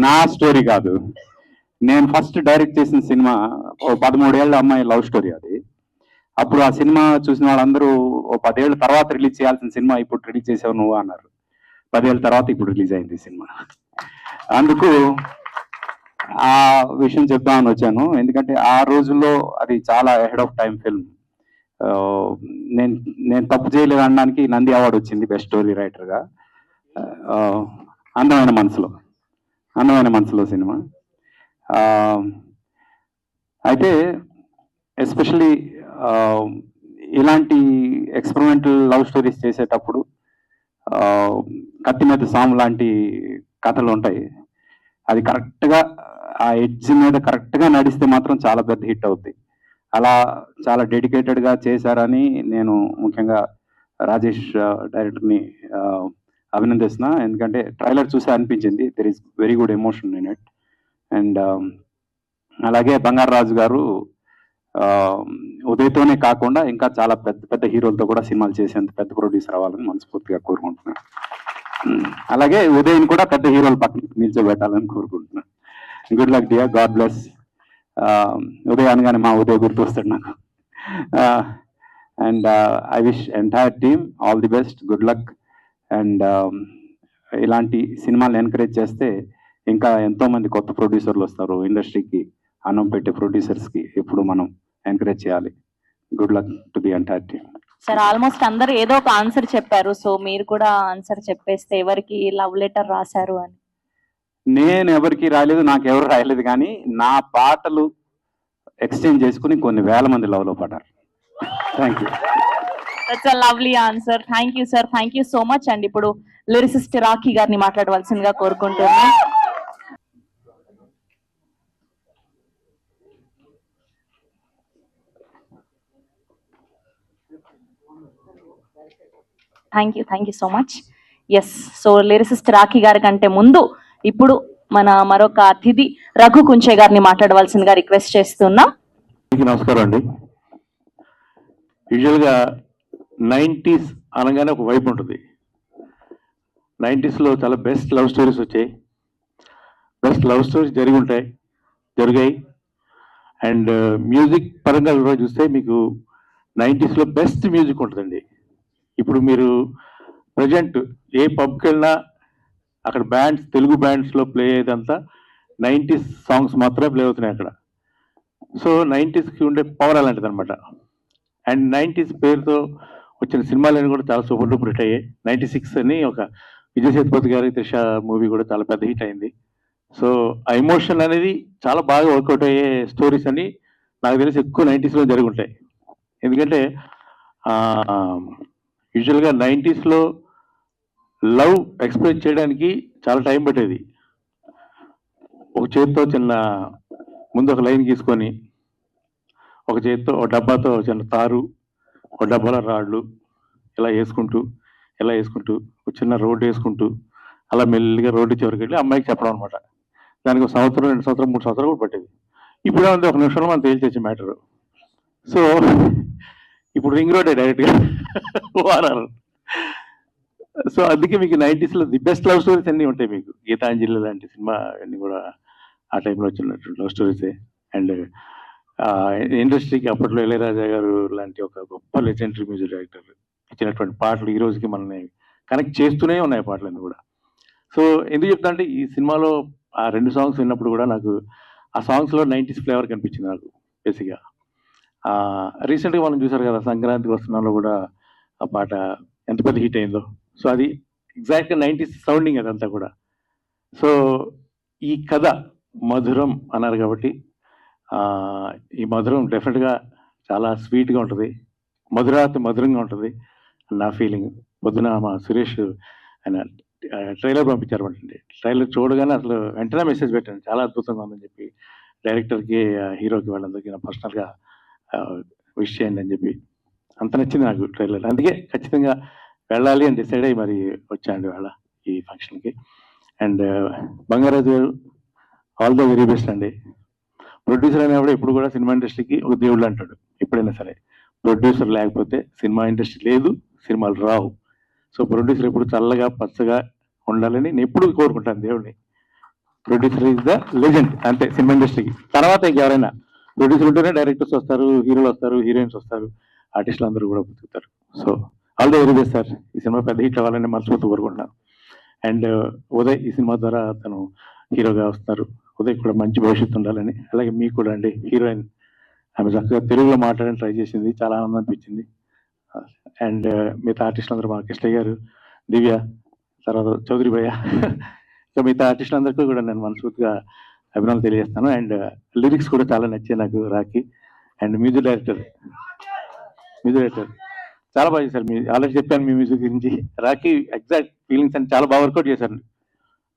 నా స్టోరీ కాదు, నేను ఫస్ట్ డైరెక్ట్ చేసిన సినిమా 13 ఏళ్ళ అమ్మాయి లవ్ స్టోరీ అది. అప్పుడు ఆ సినిమా చూసిన వాళ్ళందరూ 10 ఏళ్ళ తర్వాత రిలీజ్ చేయాల్సిన సినిమా ఇప్పుడు రిలీజ్ చేసావు నువ్వు అన్నారు. 10 ఏళ్ళ తర్వాత ఇప్పుడు రిలీజ్ అయింది సినిమా. అందుకు ఆ విషయం చెప్దామని వచ్చాను. ఎందుకంటే ఆ రోజుల్లో అది చాలా అహెడ్ ఆఫ్ టైం ఫిల్మ్. నేను తప్పు చేయలేదు అనడానికి నంది అవార్డు వచ్చింది బెస్ట్ స్టోరీ రైటర్గా. అందమైన మనసులో సినిమా. అయితే ఎస్పెషలీ ఇలాంటి ఎక్స్పెరిమెంటల్ లవ్ స్టోరీస్ చేసేటప్పుడు కత్తి మీద సాము లాంటి కథలు ఉంటాయి. అది కరెక్ట్గా ఆ ఎడ్జ్ మీద కరెక్ట్గా నడిస్తే మాత్రం చాలా పెద్ద హిట్ అవుద్ది. అలా చాలా డెడికేటెడ్గా చేశారని నేను ముఖ్యంగా రాజేష్ డైరెక్టర్ని అభినందిస్తున్నా. ఎందుకంటే ట్రైలర్ చూసే అనిపించింది there is very good emotion in it. And అలాగే బంగారు రాజు గారు ఉదయ్తోనే కాకుండా ఇంకా చాలా పెద్ద పెద్ద హీరోలతో కూడా సినిమాలు చేసేంత పెద్ద ప్రొడ్యూసర్ అవ్వాలని మనస్ఫూర్తిగా కోరుకుంటున్నాను. అలాగే ఉదయ్ని కూడా పెద్ద హీరోల పక్కన నిల్చోబెట్టాలని కోరుకుంటున్నాను. Good luck dear, God bless. Uday అనగానే మా ఉదయ్ గుర్తు వస్తాడు నాకు. And I wish entire team all the best, good luck. And ఇలాంటి సినిమాలు ఎంకరేజ్ చేస్తే ఇంకా ఎంతో మంది కొత్త ప్రొడ్యూసర్లు వస్తారు. ఇండస్ట్రీకి అన్నం పెట్టే ప్రొడ్యూసర్స్కి ఎప్పుడు మనం ఎంకరేజ్ చేయాలి. Good luck to the entire team. Sir almost అందరు ఏదో ఒక ఆన్సర్ చెప్పారు, సో మీరు కూడా ఆన్సర్ చెప్పేస్తే ఎవరికి లవ్ లెటర్ రాశారు అని. నేను ఎవరికి రాయలేదు, నాకు ఎవరు రాయలేదు, కానీ నా పాటలు ఎక్స్చేంజ్ చేసుకుని కొన్ని వేల మంది లవ్లో పడ్డారు. Thank you. That's a lovely answer. Thank you sir, thank you so much. And ఇప్పుడు లిరిసిస్ట్ రాఖీ గారిని మాట్లాడవలసిందిగా కోరుకుంటున్నాను. Thank you so much. Yes, so lyricist Rakhi గారి కంటే ముందు ఇప్పుడు మన మరొక అతిథి రఘు కుంచే గారిని మాట్లాడవలసిందిగా రిక్వెస్ట్ చేస్తున్నాం. నమస్కారం అండి. యూజువల్గా 90s అనగానే ఒక వైపు ఉంటుంది. 90sలో చాలా బెస్ట్ లవ్ స్టోరీస్ వచ్చాయి, బెస్ట్ లవ్ స్టోరీస్ జరిగాయి. అండ్ మ్యూజిక్ పరంగా కూడా చూస్తే మీకు 90sలో బెస్ట్ మ్యూజిక్ ఉంటుందండి. ఇప్పుడు మీరు ప్రజెంట్ ఏ పబ్కి వెళ్ళినా అక్కడ బ్యాండ్స్, తెలుగు బ్యాండ్స్లో ప్లే అయ్యేదంతా 90s సాంగ్స్ మాత్రమే ప్లే అవుతున్నాయి అక్కడ. సో 90sకి ఉండే పవర్ అలాంటిది అనమాట. అండ్ 90s పేరుతో వచ్చిన సినిమాలన్నీ కూడా చాలా సూపర్ డూపర్ హిట్ అయ్యాయి. 96 అని ఒక విజయ్ సేతుపతి గారి త్రిష మూవీ కూడా చాలా పెద్ద హిట్ అయింది. సో ఆ ఎమోషన్ అనేది చాలా బాగా వర్కౌట్ అయ్యే స్టోరీస్ అని నాకు తెలిసి ఎక్కువ 90sలో జరిగి ఉంటాయి. ఎందుకంటే యూజువల్గా 90sలో లవ్ ఎక్స్ప్రెస్ చేయడానికి చాలా టైం పట్టేది. ఒక చేతితో చిన్న ముందు ఒక లైన్ గీసుకొని, ఒక చేతితో ఒక డబ్బాతో చిన్న తారు, ఒక డబ్బాలో రాళ్ళు ఇలా వేసుకుంటూ ఒక చిన్న రోడ్డు వేసుకుంటూ అలా మెల్లిగా రోడ్డు చివరికి వెళ్ళి అమ్మాయికి చెప్పడం అనమాట. దానికి 1 సంవత్సరం, 2 సంవత్సరం, 3 సంవత్సరాలు కూడా పట్టేది. ఇప్పుడు ఏమంటే 1 నిమిషంలో మనం తేల్చేసే మ్యాటరు. సో ఇప్పుడు రింగ్ రోడ్డే డైరెక్ట్గా వారాలు. సో అందుకే మీకు 90sలో ది బెస్ట్ లవ్ స్టోరీస్ అన్నీ ఉంటాయి. మీకు గీతాంజలి లాంటి సినిమా అన్నీ కూడా ఆ టైంలో వచ్చినట్టు లవ్ స్టోరీసే. అండ్ ఇండస్ట్రీకి అప్పట్లో ఇళయరాజా గారు లాంటి ఒక గొప్ప లెజెండరీ మ్యూజిక్ డైరెక్టర్ ఇచ్చినటువంటి పాటలు ఈ రోజుకి మనల్ని కనెక్ట్ చేస్తూనే ఉన్నాయి పాటలన్నీ కూడా. సో ఎందుకు చెప్తా అంటే ఈ సినిమాలో ఆ 2 సాంగ్స్ విన్నప్పుడు కూడా నాకు ఆ సాంగ్స్లో 90s ఫ్లేవర్ కనిపించింది నాకు బేసిక్గా. రీసెంట్గా మనం చూసారు కదా సంక్రాంతికి వస్తున్నాలో కూడా ఆ పాట ఎంత పెద్ద హిట్ అయిందో. సో అది ఎగ్జాక్ట్గా 90s సౌండింగ్ అదంతా కూడా. సో ఈ కథ మధురం అన్నారు కాబట్టి ఈ మధురం డెఫినెట్గా చాలా స్వీట్గా ఉంటుంది, మధురాతి మధురంగా ఉంటుంది నా ఫీలింగ్. పొద్దున మా సురేష్ ఆయన ట్రైలర్ పంపించారు అంటే ట్రైలర్ చూడగానే అసలు వెంటనే మెసేజ్ పెట్టాను, చాలా అద్భుతంగా ఉందని చెప్పి డైరెక్టర్కి హీరోకి వాళ్ళందరికీ నా పర్సనల్గా విష్ చేయండి అని చెప్పి. అంత నచ్చింది నాకు ట్రైలర్, అందుకే ఖచ్చితంగా వెళ్ళాలి అని డిసైడ్ అయ్యి మరి వచ్చాండి వాళ్ళ ఈ ఫంక్షన్కి. అండ్ బంగారాజు గారు ఆల్ ద వెరీ బెస్ట్ అండి. ప్రొడ్యూసర్ అనేవాడు ఎప్పుడు కూడా సినిమా ఇండస్ట్రీకి ఒక దేవుళ్ళు అంటాడు ఎప్పుడైనా సరే. ప్రొడ్యూసర్ లేకపోతే సినిమా ఇండస్ట్రీ లేదు, సినిమాలు రావు. సో ప్రొడ్యూసర్ ఎప్పుడు చల్లగా పచ్చగా ఉండాలని నేను ఎప్పుడు కోరుకుంటాను దేవుడిని. ప్రొడ్యూసర్ ఈజ్ ద లెజెండ్ అంతే సినిమా ఇండస్ట్రీకి. తర్వాత ఇంకెవరైనా ప్రొడ్యూసర్ ఉంటేనే డైరెక్టర్స్ వస్తారు, హీరోలు వస్తారు, హీరోయిన్స్ వస్తారు, ఆర్టిస్టులు అందరూ కూడా బతుకుతారు. So all the very best sir. ఈ సినిమా పెద్ద హిట్ అవ్వాలని మనస్ఫూర్తి కోరుకుంటున్నాను. అండ్ ఉదయ్ ఈ సినిమా ద్వారా తను హీరోగా వస్తారు. ఉదయ్ కూడా మంచి భవిష్యత్తు ఉండాలని. అలాగే మీకు కూడా అండి హీరోయిన్, ఆమె చక్కగా తెలుగులో మాట్లాడని ట్రై చేసింది, చాలా ఆనందం అనిపించింది. అండ్ మిగతా ఆర్టిస్టులు అందరూ మా కృష్ణయ్య గారు, దివ్య, తర్వాత చౌదరి భయ్య, ఇంకా మిగతా ఆర్టిస్టులు అందరికీ కూడా నేను మనస్ఫూర్తిగా అభినందనలు తెలియజేస్తాను. అండ్ లిరిక్స్ కూడా చాలా నచ్చాయి నాకు రాకి. అండ్ మ్యూజిక్ డైరెక్టర్ చాలా బాగా చేశారు. మీ ఆల్రెడీ చెప్పాను మీ మ్యూజిక్ గురించి. రాకి ఎగ్జాక్ట్ ఫీలింగ్స్ అని చాలా బాగా వర్కౌట్ చేశారు.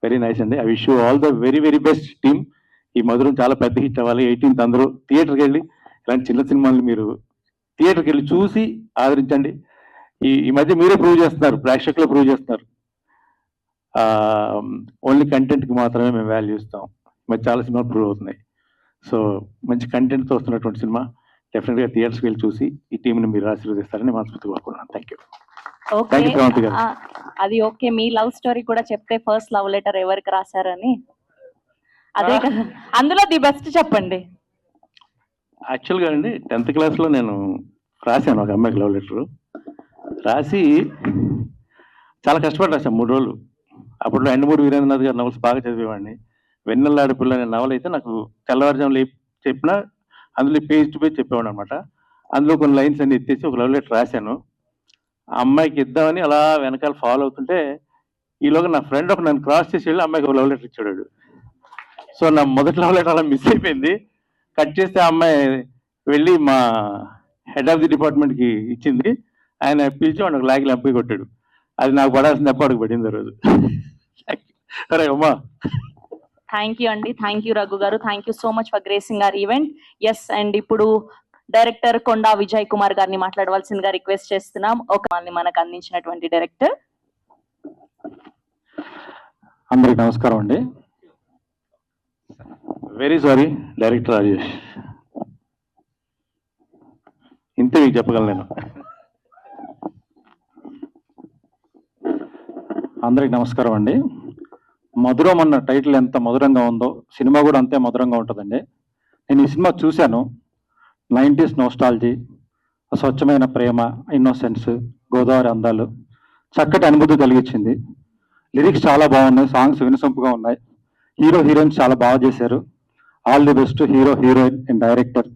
వెరీ నైస్ అండి. I wish you all the very very best team. ఈ మధురం చాలా పెద్ద హిట్ అవ్వాలి. 18th అందరూ థియేటర్కి వెళ్ళి ఇలాంటి చిన్న సినిమాలు మీరు థియేటర్కి వెళ్ళి చూసి ఆదరించండి. ఈ మధ్య మీరే ప్రూవ్ చేస్తున్నారు, ప్రేక్షకులు ప్రూవ్ చేస్తున్నారు. ఓన్లీ కంటెంట్కి మాత్రమే మేము వాల్యూ ఇస్తాం. మరి చాలా సినిమాలు ప్రూవ్ అవుతున్నాయి. సో మంచి కంటెంట్తో వస్తున్నటువంటి సినిమా డెఫినెట్గా థియేటర్స్కి వెళ్ళి చూసి ఈ టీంని మీరు ఆశీర్వదిస్తారని మనస్ఫూర్తిగా కోరుకుంటున్నాను. Thank you. ఓకే, అది ఓకే. మీ లవ్ స్టోరీ కూడా చెప్తే ఫస్ట్ లవ్ లెటర్ ఎవరికి రాశారని, అదే కదా, అందులో ది బెస్ట్ చెప్పండి. యాక్చువల్గా అండి 10th క్లాస్లో నేను రాశాను ఒక అమ్మాయికి లవ్ లెటరు. రాసి చాలా కష్టపడి రాశాను 3 రోజులు. అప్పట్లో ఎండమూరి వీరేంద్రనాథ్ గారి నవల్స్ బాగా చదివేవాడిని. వెన్నెల ఆడపిల్ల అనే నవల అయితే నాకు తెల్లవారుజాములు చెప్పినా అందులో పేజ్ టు పేజ్ చెప్పేవాడు అనమాట. అందులో కొన్ని లైన్స్ అన్ని ఎత్తేసి ఒక లవ్ లెటర్ రాశాను. ఆ అమ్మాయికి ఇద్దామని అలా వెనకాల ఫాలో అవుతుంటే ఈలోగా నా ఫ్రెండ్ ఒక నన్ను క్రాస్ చేసి వెళ్ళి అమ్మాయికి ఒక లవ్ లెటర్ ఇచ్చాడు. సో నా మొదటి లవ్ లెటర్ అలా మిస్ అయిపోయింది. కట్ చేస్తే ఆ అమ్మాయి వెళ్ళి మా హెడ్ ఆఫ్ ది డిపార్ట్మెంట్కి ఇచ్చింది. ఆయన పిలిచి వాడు లాగి లంపి కొట్టాడు. అది నాకు పడాల్సిన దెబ్బ పడింది ఆ రోజు. సరే అమ్మా. థ్యాంక్ యూ అండి. థ్యాంక్ యూ రఘు గారు. Thank you so much for gracing our event. Yes, and ఇప్పుడు డైరెక్టర్ కొండా విజయ్ కుమార్ గారిని మాట్లాడవలసిందిగా రిక్వెస్ట్ చేస్తున్నాం. ఒక మనకు అందించినటువంటి డైరెక్టర్. అందరికి నమస్కారం అండి. వెరీ సారీ డైరెక్టర్ రాజేష్, ఇంతే మీకు చెప్పగలను నేను. అందరికి నమస్కారం అండి. మధురం అన్న టైటిల్ ఎంత మధురంగా ఉందో సినిమా కూడా అంతే మధురంగా ఉంటుందండి. నేను ఈ సినిమా చూశాను. 90s నోస్టాలజీ, స్వచ్ఛమైన ప్రేమ, ఇన్నోసెన్స్, గోదావరి అందాలు, చక్కటి అనుభూతి కలిగించింది. లిరిక్స్ చాలా బాగున్నాయి, సాంగ్స్ వినసొంపుగా ఉన్నాయి, హీరో హీరోయిన్స్ చాలా బాగా చేశారు. All the best hero heroine and director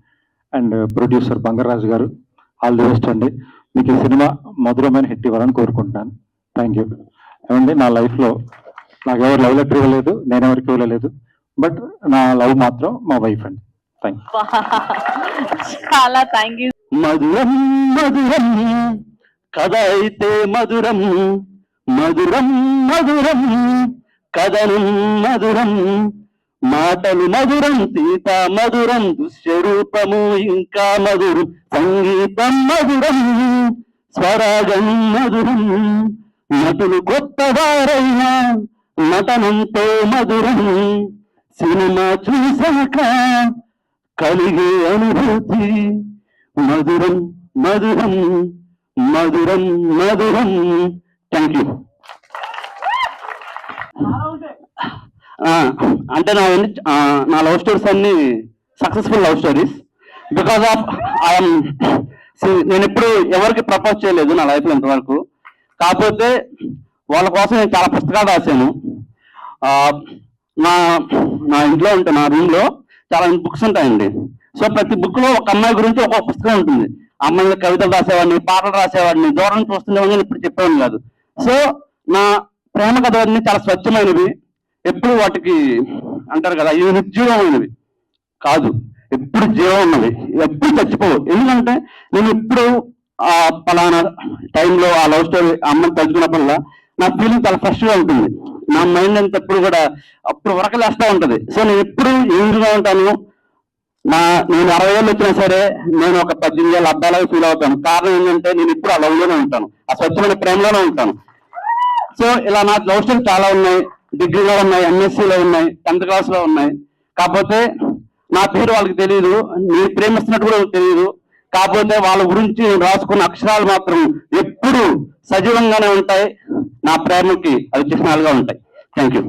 and producer Bangaraju గారు. ఆల్ ది బెస్ట్ అండి. మీకు ఈ సినిమా మధురమైన హిట్ ఇవ్వాలని కోరుకుంటున్నాను. Thank you. ఏమండి, నా లైఫ్లో నాకు ఎవరు లవ్ లెటర్ ఇవ్వలేదు, నేను ఎవరికి ఇవ్వలేదు. బట్ నా లవ్ మాత్రం మా వైఫ్ అండి. Thank you. చాలా థ్యాంక్ యూ. మధురం మధురం కథ అయితే మధురం, మధురం మధురం కథనం మధురం, మాటలు మధురం, సీత మధురం, దృశ్యరూపము ఇంకా మధురం, సంగీతం మధురం, స్వరాగం మధురం, నటులు కొత్తవారైనా నటనంతో మధురం, సినిమా చూసాక కలిగే అనుభూతి మధురం మధురం మధురం మధురం. Thank you. అంటే నా లవ్ స్టోరీస్ అన్ని successful love stories. Because of I'm నేను ఎప్పుడు ఎవరికి ప్రపోజ్ చేయలేదు నా లైఫ్లో ఇంతవరకు. కాకపోతే వాళ్ళ కోసం నేను చాలా పుస్తకాలు రాశాను. నా నా ఇంట్లో ఉంటే నా రూమ్ లో చాలా బుక్స్ ఉంటాయండి. సో ప్రతి బుక్ లో ఒక అమ్మాయి గురించి ఒక్కొక్క పుస్తకం ఉంటుంది. అమ్మాయిలు కవితలు రాసేవాడిని, పాటలు రాసేవాడిని, దూరం చూస్తుండేవాడిని ఇప్పుడు చెప్పేవాడిని కాదు. సో నా ప్రేమ కథలన్నీ చాలా స్వచ్ఛమైనవి. ఎప్పుడు వాటికి అంటారు కదా ఇవి నిర్జీవమైనవి కాదు, ఎప్పుడు జీవం ఉన్నవి, ఎప్పుడు చచ్చిపోవు. ఎందుకంటే నేను ఎప్పుడు ఆ పలానా టైంలో ఆ లవ్ స్టోరీ అమ్మని తలుచుకున్నప్పుడల్లా నా ఫీలింగ్ చాలా ఫ్రెష్ గా ఉంటుంది. నా మైండ్ అంతా ఎప్పుడు కూడా అప్పుడు వరకలేస్తూ ఉంటది. సో నేను ఎప్పుడు యూజ్గా ఉంటాను. నేను 60 ఏళ్ళు వచ్చినా సరే నేను ఒక 18 ఏళ్ళ అబ్బాయిలాగా ఫీల్ అవుతాను. కారణం ఏంటంటే నేను ఇప్పుడు ఆ లవ్ లోనే ఉంటాను, ఆ స్వచ్ఛమైన ప్రేమలోనే ఉంటాను. సో ఇలా నా లవ్ స్టోరీ చాలా ఉన్నాయి, డిగ్రీలో ఉన్నాయి, ఎంఎస్సీలో ఉన్నాయి, 10th క్లాస్ లో ఉన్నాయి. కాకపోతే నా పేరు వాళ్ళకి తెలియదు, నేను ప్రేమిస్తున్నట్టు కూడా తెలియదు. కాకపోతే వాళ్ళ గురించి నేను రాసుకున్న అక్షరాలు మాత్రం ఎప్పుడు సజీవంగానే ఉంటాయి. నా ప్రేమకి అవి చిహ్నాలుగా ఉంటాయి. Thank you.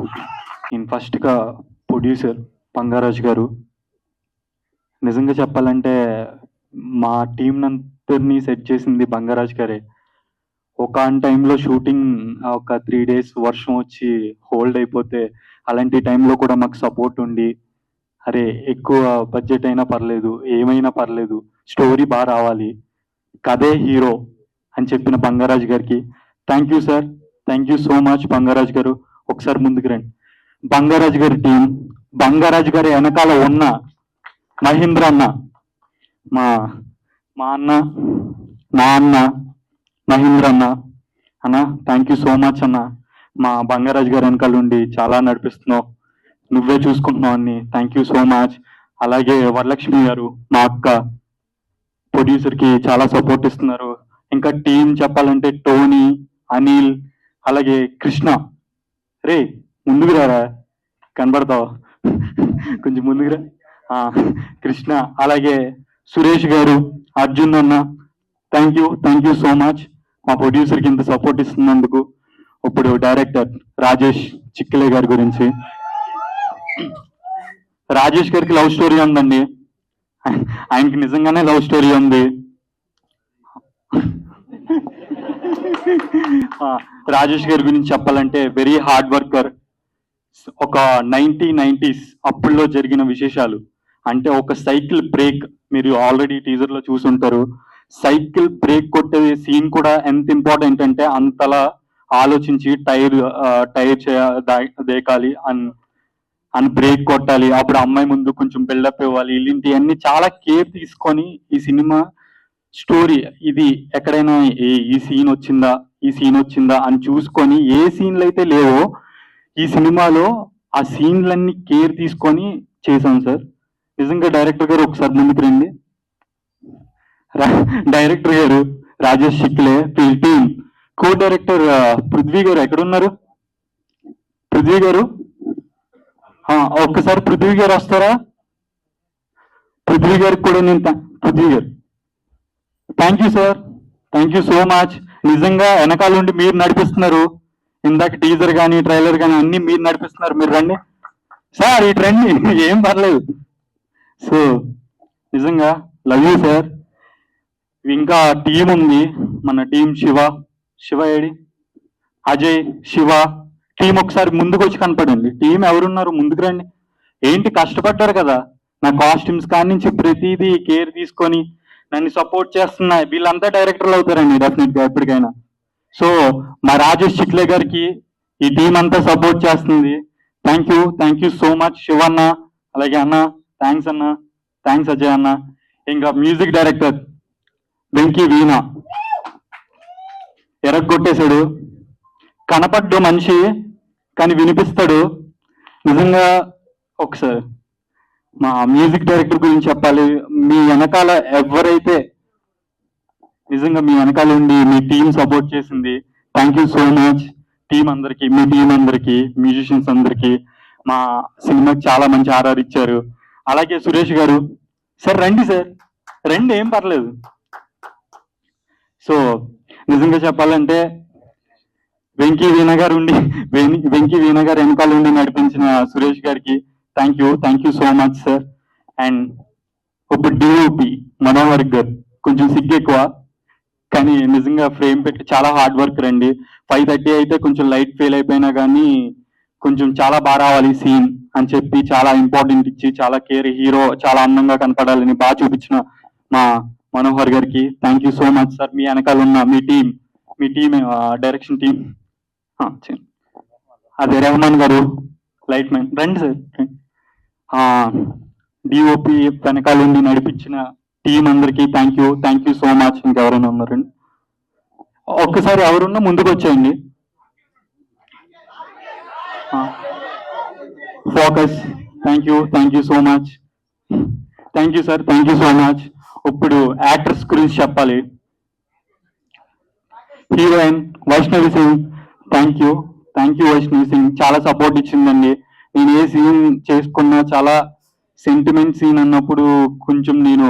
నేను ఫస్ట్గా ప్రొడ్యూసర్ బంగారాజు గారు, నిజంగా చెప్పాలంటే మా టీం నంతరిని సెట్ చేసింది బంగారాజు గారే. ఒక టైంలో షూటింగ్ ఒక 3 days వర్షం వచ్చి హోల్డ్ అయిపోతే అలాంటి టైంలో కూడా మాకు సపోర్ట్ ఉండి, అరే ఎక్కువ బడ్జెట్ అయినా పర్లేదు, ఏమైనా పర్లేదు, స్టోరీ బాగా రావాలి, కథే హీరో అని చెప్పిన బంగారాజు గారికి thank you sir. Thank you so much Bangaraju గారు. ఒకసారి ముందుకు రండి. బంగారాజు గారి టీం, బంగారాజు గారి వెనకాల ఉన్న మహేంద్ర అన్న, మా అన్న, మా అన్న మహేంద్ర అన్న థ్యాంక్ యూ సో మచ్ అన్న. మా బంగారాజు గారి వెనకాల ఉండి చాలా నడిపిస్తున్నావు, నువ్వే చూసుకుంటున్నావు అన్ని. Thank you so much. అలాగే వరలక్ష్మి గారు, మా అక్క, ప్రొడ్యూసర్కి చాలా సపోర్ట్ ఇస్తున్నారు. ఇంకా టీం చెప్పాలంటే టోనీ, అనిల్, అలాగే కృష్ణ. రే ముందుకు రారా, కనబడతావు, కొంచెం ముందుకురా. కృష్ణ, అలాగే సురేష్ గారు, అర్జున్ అన్న, థ్యాంక్ యూ సో మచ్ మా ప్రొడ్యూసర్కి ఇంత సపోర్ట్ ఇస్తున్నందుకు. ఇప్పుడు డైరెక్టర్ రాజేష్ చిక్కిలే గారి గురించి, రాజేష్ గారికి లవ్ స్టోరీ ఉందండి, ఆయనకి నిజంగానే లవ్ స్టోరీ ఉంది. రాజేష్ గారి గురించి చెప్పాలంటే వెరీ హార్డ్ వర్కర్. ఒక 1990s అప్పుల్లో జరిగిన విశేషాలు అంటే ఒక సైకిల్ బ్రేక్, మీరు ఆల్రెడీ టీజర్ లో చూసుంటారు. సైకిల్ బ్రేక్ కొట్టే సీన్ కూడా ఎంత ఇంపార్టెంట్ అంటే అంతలా ఆలోచించి టైర్ దేకాలి అని బ్రేక్ కొట్టాలి, అప్పుడు అమ్మాయి ముందు కొంచెం బిల్డప్ ఇవ్వాలి, ఇలాంటివన్నీ చాలా కేర్ తీసుకొని ఈ సినిమా స్టోరీ ఇది ఎక్కడైనా ఈ సీన్ వచ్చిందా అని చూసుకొని ఏ సీన్లు అయితే లేవో ఈ సినిమాలో ఆ సీన్లన్నీ కేర్ తీసుకొని చేశాం సార్. నిజంగా డైరెక్టర్ గారు ఒకసారి ముందుకు రండి. డైరెక్టర్ గారు Rajesh Chikle, team co director Prithvi గారు ఎక్కడున్నారు? పృథ్వీ గారు ఒక్కసారి పృథ్వీ గారు వస్తారా? పృథ్వీ గారికి కూడా నేను పృథ్వీ గారు thank you sir, thank you so much. నిజంగా వెనకాల నుండి మీరు నడిపిస్తున్నారు. ఇందాక టీజర్ కానీ ట్రైలర్ కానీ అన్ని మీరు నడిపిస్తున్నారు. మీరు రండి సార్, ఇటు రండి, ఏం పర్లేదు. సో నిజంగా లవ్ యూ సార్. ఇంకా టీం ఉంది, మన team Shiva AD, Ajay, Shiva team ఒకసారి ముందుకు వచ్చి కనపడండి. టీం ఎవరున్నారు ముందుకు రండి. ఏంటి కష్టపడ్డారు కదా, నా కాస్ట్యూమ్స్ కాడి నుంచి ప్రతిదీ కేర్ తీసుకొని నన్ను సపోర్ట్ చేస్తున్నా. వీళ్ళంతా డైరెక్టర్లు అవుతారండి డెఫినెట్ గా ఎప్పటికైనా. సో మా రాజేష్ చిక్లే గారికి ఈ టీం అంతా సపోర్ట్ చేస్తుంది. Thank you so much Shivanna, అలాగే అన్న థ్యాంక్స్ అన్న, థ్యాంక్స్ అజయ్ అన్న. ఇంకా మ్యూజిక్ డైరెక్టర్ వెంకీ వీణ ఎరగొట్టేశాడు. కనపడ్డు మనిషి కానీ వినిపిస్తాడు. నిజంగా ఒకసారి మా మ్యూజిక్ డైరెక్టర్ గురించి చెప్పాలి. మీ వెనకాల ఎవరైతే నిజంగా మీ వెనకాల ఉండి మీ టీం సపోర్ట్ చేసింది, thank you so much team అందరికి, మీ టీం అందరికి, మ్యూజిషియన్స్ అందరికి. మా సినిమాకి చాలా మంచి ఆర్ఆర్ ఇచ్చారు. అలాగే సురేష్ గారు, సార్ రండి, సార్ రండి, ఏం పర్లేదు. సో నిజంగా చెప్పాలంటే వెంకీ వీణ గారు వెనకాల ఉండి నడిపించిన సురేష్ గారికి thank you so much sir. And ఇప్పుడు డిఓపి మనోహర్ గారు కొంచెం సిగ్గు ఎక్కువ, కానీ నిజంగా ఫ్రేమ్ పెట్టి చాలా హార్డ్ వర్క్ రండి. 5:30 అయితే కొంచెం లైట్ ఫెయిల్ అయిపోయినా కానీ కొంచెం చాలా బాగా రావాలి సీన్ అని చెప్పి చాలా ఇంపార్టెంట్ ఇచ్చి చాలా కేర్ హీరో చాలా అందంగా కనపడాలని బాగా చూపించిన మా మనోహర్ గారికి thank you so much sir. మీ వెనకాల ఉన్న మీ టీం డైరెక్షన్ టీం అదే రెహమాన్ గారు లైట్ మ్యాన్ రండి సార్, డిఓపి వెనకాల ఉండి నడిపించిన టీం అందరికీ థ్యాంక్ యూ సో మచ్. ఇంకెవరైనా ఉన్నారండి? ఒక్కసారి ఎవరున్నా ముందుకు వచ్చేయండి. Focus. Thank you so much. Thank you sir, thank you so much. ఇప్పుడు యాక్టర్స్ గురించి చెప్పాలి. Heroine Vaishnavi Singh, thank you Vaishnavi Singh, చాలా సపోర్ట్ ఇచ్చిందండి. నేను ఏ సీన్ చేసుకున్నా చాలా సెంటిమెంట్ సీన్ అన్నప్పుడు కొంచెం నేను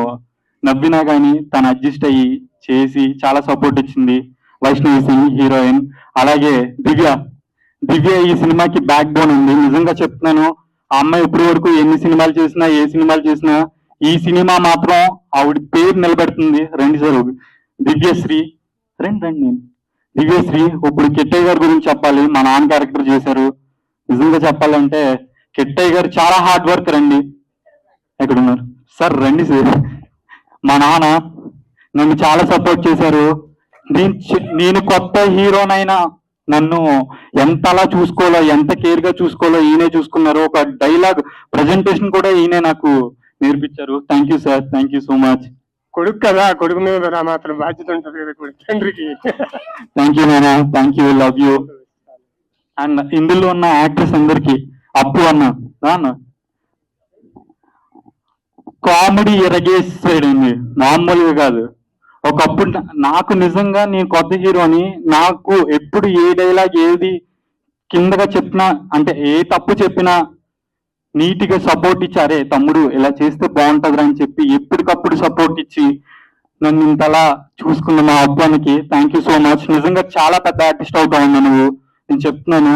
నవ్వినా కానీ తను అడ్జస్ట్ అయ్యి చేసి చాలా సపోర్ట్ ఇచ్చింది వైష్ణవి సింగ్ హీరోయిన్. అలాగే దివ్య ఈ సినిమాకి బ్యాక్ బోన్ ఉంది. నిజంగా చెప్తున్నాను, ఆ అమ్మాయి ఇప్పటి వరకు ఎన్ని సినిమాలు చేసినా ఏ సినిమాలు చేసినా ఈ సినిమా మాత్రం ఆవిడ పేరు నిలబెడుతుంది. రండి సార్, దివ్యశ్రీ రండి. దివ్యశ్రీ ఇప్పుడు కిట్టయ్య గారి గురించి చెప్పాలి. మా నాన్న క్యారెక్టర్ చేశారు. నిజంగా చెప్పాలంటే కిట్టయ్య గారు చాలా హార్డ్ వర్క్. రండి, ఎక్కడున్నారు సార్? రండి సార్. మా నాన్న నన్ను చాలా సపోర్ట్ చేశారు. నేను కొత్త హీరోనైనా నన్ను ఎంతలా చూసుకోవాలో ఎంత కేర్ గా చూసుకోవాలో ఈయనే చూసుకున్నారు. ఒక డైలాగ్ ప్రజెంటేషన్ కూడా ఈయనే నాకు నేర్పించారు. Thank you sir, thank you so much. కొడుకు కదా, కొడుకు మీద మాత్రం బాధ్యత ఉంటుంది కదా తండ్రికి. థ్యాంక్ యూ నాన్న, thank you, love you. And ఇందులో ఉన్న యాక్టర్స్ అందరికి అప్పు అన్న కామెడీ ఎరగేసాడండి, మామూలుగా కాదు. ఒకప్పుడు నాకు నిజంగా నేను కొత్త హీరోని, నాకు ఎప్పుడు ఏ డైలాగ్ ఏది కిందగా చెప్పినా అంటే ఏ తప్పు చెప్పినా నీట్ గా సపోర్ట్ ఇచ్చారే, తమ్ముడు ఇలా చేస్తే బాగుంటది అని చెప్పి ఎప్పటికప్పుడు సపోర్ట్ ఇచ్చి నన్ను ఇంతలా చూసుకున్న మా అబ్బానికి థ్యాంక్ యూ సో మచ్. నిజంగా చాలా పెద్ద ఆర్టిస్ట్ అవుతా ఉన్నా నువ్వు, నేను చెప్తున్నాను.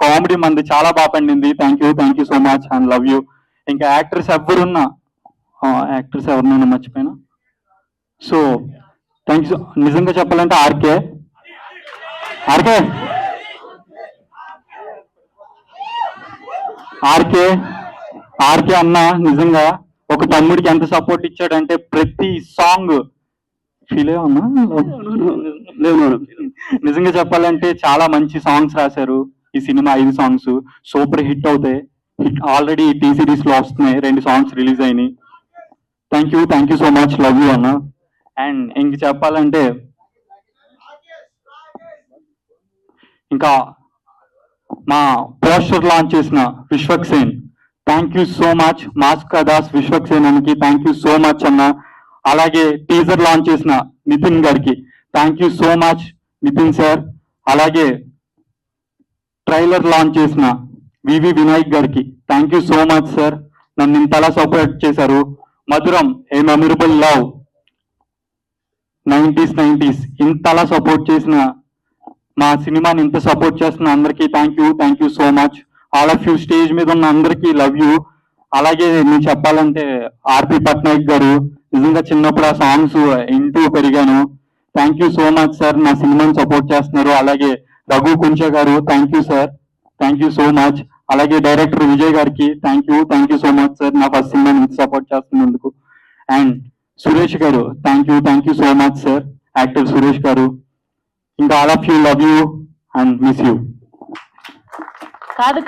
కామెడీ మంది చాలా బాగా పండింది. Thank you so much and love you. ఇంకా యాక్టర్స్ ఎవరున్నా మర్చిపోయినా. So thank you. నిజంగా చెప్పాలంటే ఆర్కే అన్న నిజంగా ఒక తమ్ముడికి ఎంత సపోర్ట్ ఇచ్చాడంటే ప్రతి సాంగ్ ఫీల్ అయ్యా. నిజంగా చెప్పాలంటే చాలా మంచి సాంగ్స్ రాశారు. ఈ సినిమా 5 సాంగ్స్ సూపర్ హిట్ అవుతాయి. ఆల్రెడీ టీ సిరీస్ లో వస్తున్నాయి, 2 సాంగ్స్ రిలీజ్ అయినాయి. Thank you so much, love you అన్న. అండ్ ఇంక చెప్పాలంటే ఇంకా మా పోస్టర్ లాంచ్ చేసిన Vishwaksen, thank you so much. మాస్కా దాస్ విశ్వక్సేన్ అనికి థ్యాంక్ యూ సో మచ్ అన్న. అలాగే టీజర్ లాంచ్ చేసిన నితిన్ గారికి thank you so much Nitin sir. అలాగే ట్రైలర్ లాంచ్ చేసిన వివి వినాయక్ గారికి thank you so much sir, నన్ను ఇంతలా సపోర్ట్ చేశారు. మధురం ఏ మెమరబుల్ లవ్ 90s ఇంతలా సపోర్ట్ చేసిన మా సినిమాని ఇంత సపోర్ట్ చేస్తున్న అందరికీ thank you so much. All of you stage మీద ఉన్న అందరికీ లవ్ యూ. అలాగే నేను చెప్పాలంటే ఆర్పి పట్నాయక్ గారు, నిజంగా చిన్నప్పుడు ఆ సాంగ్స్ ఇంటూ పెరిగాను. Thank you so much sir, నా సినిమాని సపోర్ట్ చేస్తున్నారు. అలాగే రఘు కుంచ గారు thank you sir, thank you so much. అలాగే డైరెక్టర్ విజయ్ గారికి thank you so much sir, నా ఫస్ట్ సినిమాని సపోర్ట్ చేస్తున్నందుకు. అండ్ సురేష్ గారు thank you so much sir, actor Suresh గారు. ఇంకా all of you love you and miss you.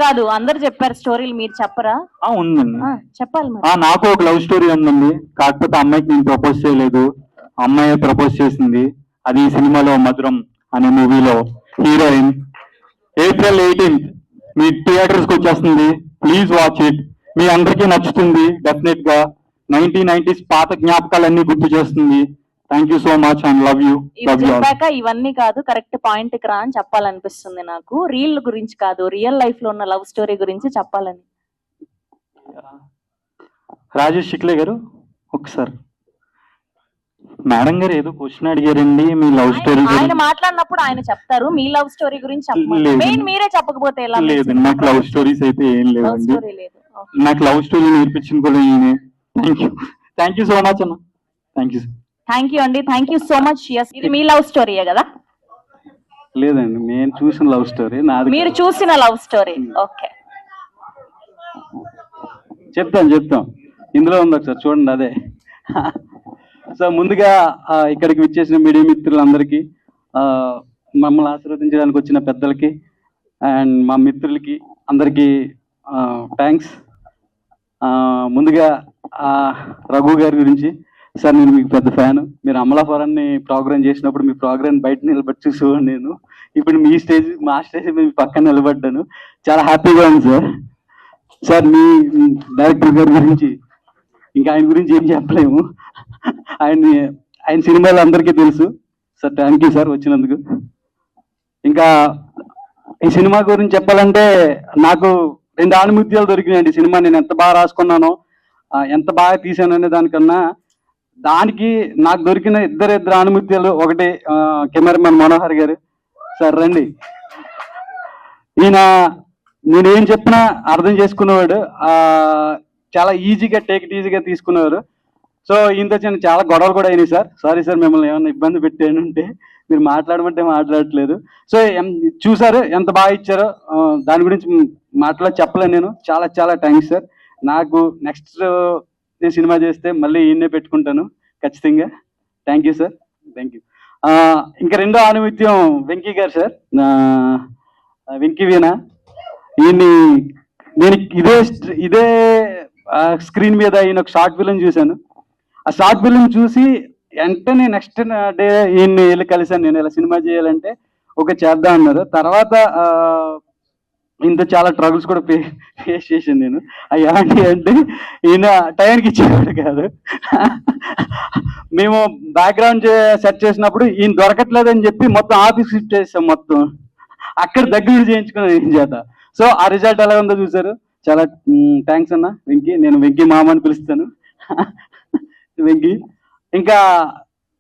కాదు అందరు చెప్పారు స్టోరీలు, మీరు చెప్పరా? ఉందండి, చెప్పాలి మరి. నాకు ఒక లవ్ స్టోరీ ఉందండి. కాకపోతే అమ్మాయికి నేను ప్రపోజ్ చేయలేదు, అమ్మాయి ప్రపోజ్ చేసింది. అది ఈ సినిమాలో మధురం అనే మూవీలో హీరోయిన్. April 18th మీ థియేటర్స్ కి వచ్చేస్తుంది, ప్లీజ్ వాచ్ ఇట్. మీ అందరికీ నచ్చుతుంది డెఫినెట్ గా. 1990s పాత జ్ఞాపకాలన్నీ గుర్తు చేస్తుంది. Thank you so much and love you. చెప్పాక ఇవన్నీ కాదు, కరెక్ట్ పాయింట్ కి రా అని చెప్పాలనిపిస్తుంది నాకు. రీల్ గురించి కాదు, రియల్ లైఫ్ లో ఉన్న లవ్ స్టోరీ గురించి చెప్పాలని. రాజేష్ శిక్లే గారు ఒకసారి, మేడం గారు ఏదో క్వశ్చన్ అడిగారండి మీ లవ్ స్టోరీ. ఆయన మాట్లాడినప్పుడు ఆయన చెప్తారు, మీ లవ్ స్టోరీ గురించి మీరే చెప్పకపోతే ఎలా? లేదండి, నాకు లవ్ స్టోరీస్ అయితే ఏం లేవండి. నాకు లవ్ స్టోరీ నేర్పించింది కూడా ఈయనే. థ్యాంక్ యూ సో మచ్ అన్న. థ్యాంక్ యూ అండి, థ్యాంక్ యూ సో మచ్. ఇది మీ లవ్ స్టోరీయే కదా? లేదండి, నేను చూసిన లవ్ స్టోరీ నాది. మీరు చూసిన లవ్ స్టోరీ. ఓకే, చెప్తాం ఇందులో ఉంది, ఒకసారి చూడండి అదే. సో ముందుగా ఇక్కడికి విచ్చేసిన మీడియా మిత్రులందరికీ, మమ్మల్ని ఆశీర్వదించడానికి వచ్చిన పెద్దలకి అండ్ మా మిత్రులకి అందరికీ థ్యాంక్స్. ముందుగా రఘు గారి గురించి, సార్ నేను మీకు పెద్ద ఫ్యాను. మీరు అమలాపురాన్ని ప్రోగ్రామ్ చేసినప్పుడు మీ ప్రోగ్రామ్ బయట నిలబడి చూసేవాడు నేను. ఇప్పుడు మా స్టేజ్ మీ పక్కన నిలబడ్డాను, చాలా హ్యాపీగా ఉంది సార్. సార్ మీ డైరెక్టర్ గారి గురించి ఇంకా ఆయన గురించి ఏం చెప్పలేము, ఆయన సినిమాలు అందరికీ తెలుసు. సార్ థ్యాంక్ యూ సార్ వచ్చినందుకు. ఇంకా ఈ సినిమా గురించి చెప్పాలంటే నాకు 2 ఆణిముత్యాలు దొరికినాయండి. ఈ సినిమా నేను ఎంత బాగా రాసుకున్నానో, ఎంత బాగా తీసాను అనే దానికన్నా దానికి నాకు దొరికిన ఇద్దరు ఆణిముత్యాలు. ఒకటి కెమెరామెన్ మనోహర్ గారు, సార్ రండి. ఈయన నేనేం చెప్పినా అర్థం చేసుకునేవాడు, చాలా ఈజీగా ఈజీగా తీసుకునేవారు. సో ఈయనతో చాలా గొడవలు కూడా అయినాయి సార్. సారీ సార్, మిమ్మల్ని ఏమైనా ఇబ్బంది పెట్టానంటే, మీరు మాట్లాడమంటే మాట్లాడట్లేదు. సో చూసారు ఎంత బాగా ఇచ్చారో, దాని గురించి చెప్పలేను నేను. చాలా చాలా థ్యాంక్స్ సార్. నాకు నెక్స్ట్ నేను సినిమా చేస్తే మళ్ళీ ఈయన్నే పెట్టుకుంటాను ఖచ్చితంగా. Thank you sir, thank you. ఇంకా రెండో ఆణిముత్యం వెంకీ గారు సార్, వెంకీ వీణ. ఈయన్ని నేను ఇదే స్క్రీన్ మీద ఈయన ఒక షార్ట్ ఫిలిం చూశాను. ఆ షార్ట్ ఫిలిం చూసి వెంటనే నెక్స్ట్ డే ఈయన్ని వెళ్ళి కలిశాను. నేను ఇలా సినిమా చేయాలంటే ఓకే చేద్దాం అన్నారు. తర్వాత ఇంత చాలా ట్రబుల్స్ కూడా ఫేస్ చేశాను నేను. అవి ఏంటి అంటే, ఈయన టైంకి ఇచ్చేవాడు కాదు. మేము బ్యాక్గ్రౌండ్ సెట్ చేసినప్పుడు ఈయన దొరకట్లేదని చెప్పి మొత్తం ఆఫీస్ షిఫ్ట్ చేసాం, మొత్తం అక్కడ దగ్గర చేయించుకున్నాను ఈయన చేత. సో ఆ రిజల్ట్ ఎలా ఉందో చూసారు. చాలా థ్యాంక్స్ అన్న వెంకీ. నేను వెంకీ మామ అని పిలుస్తాను, వెంకీ. ఇంకా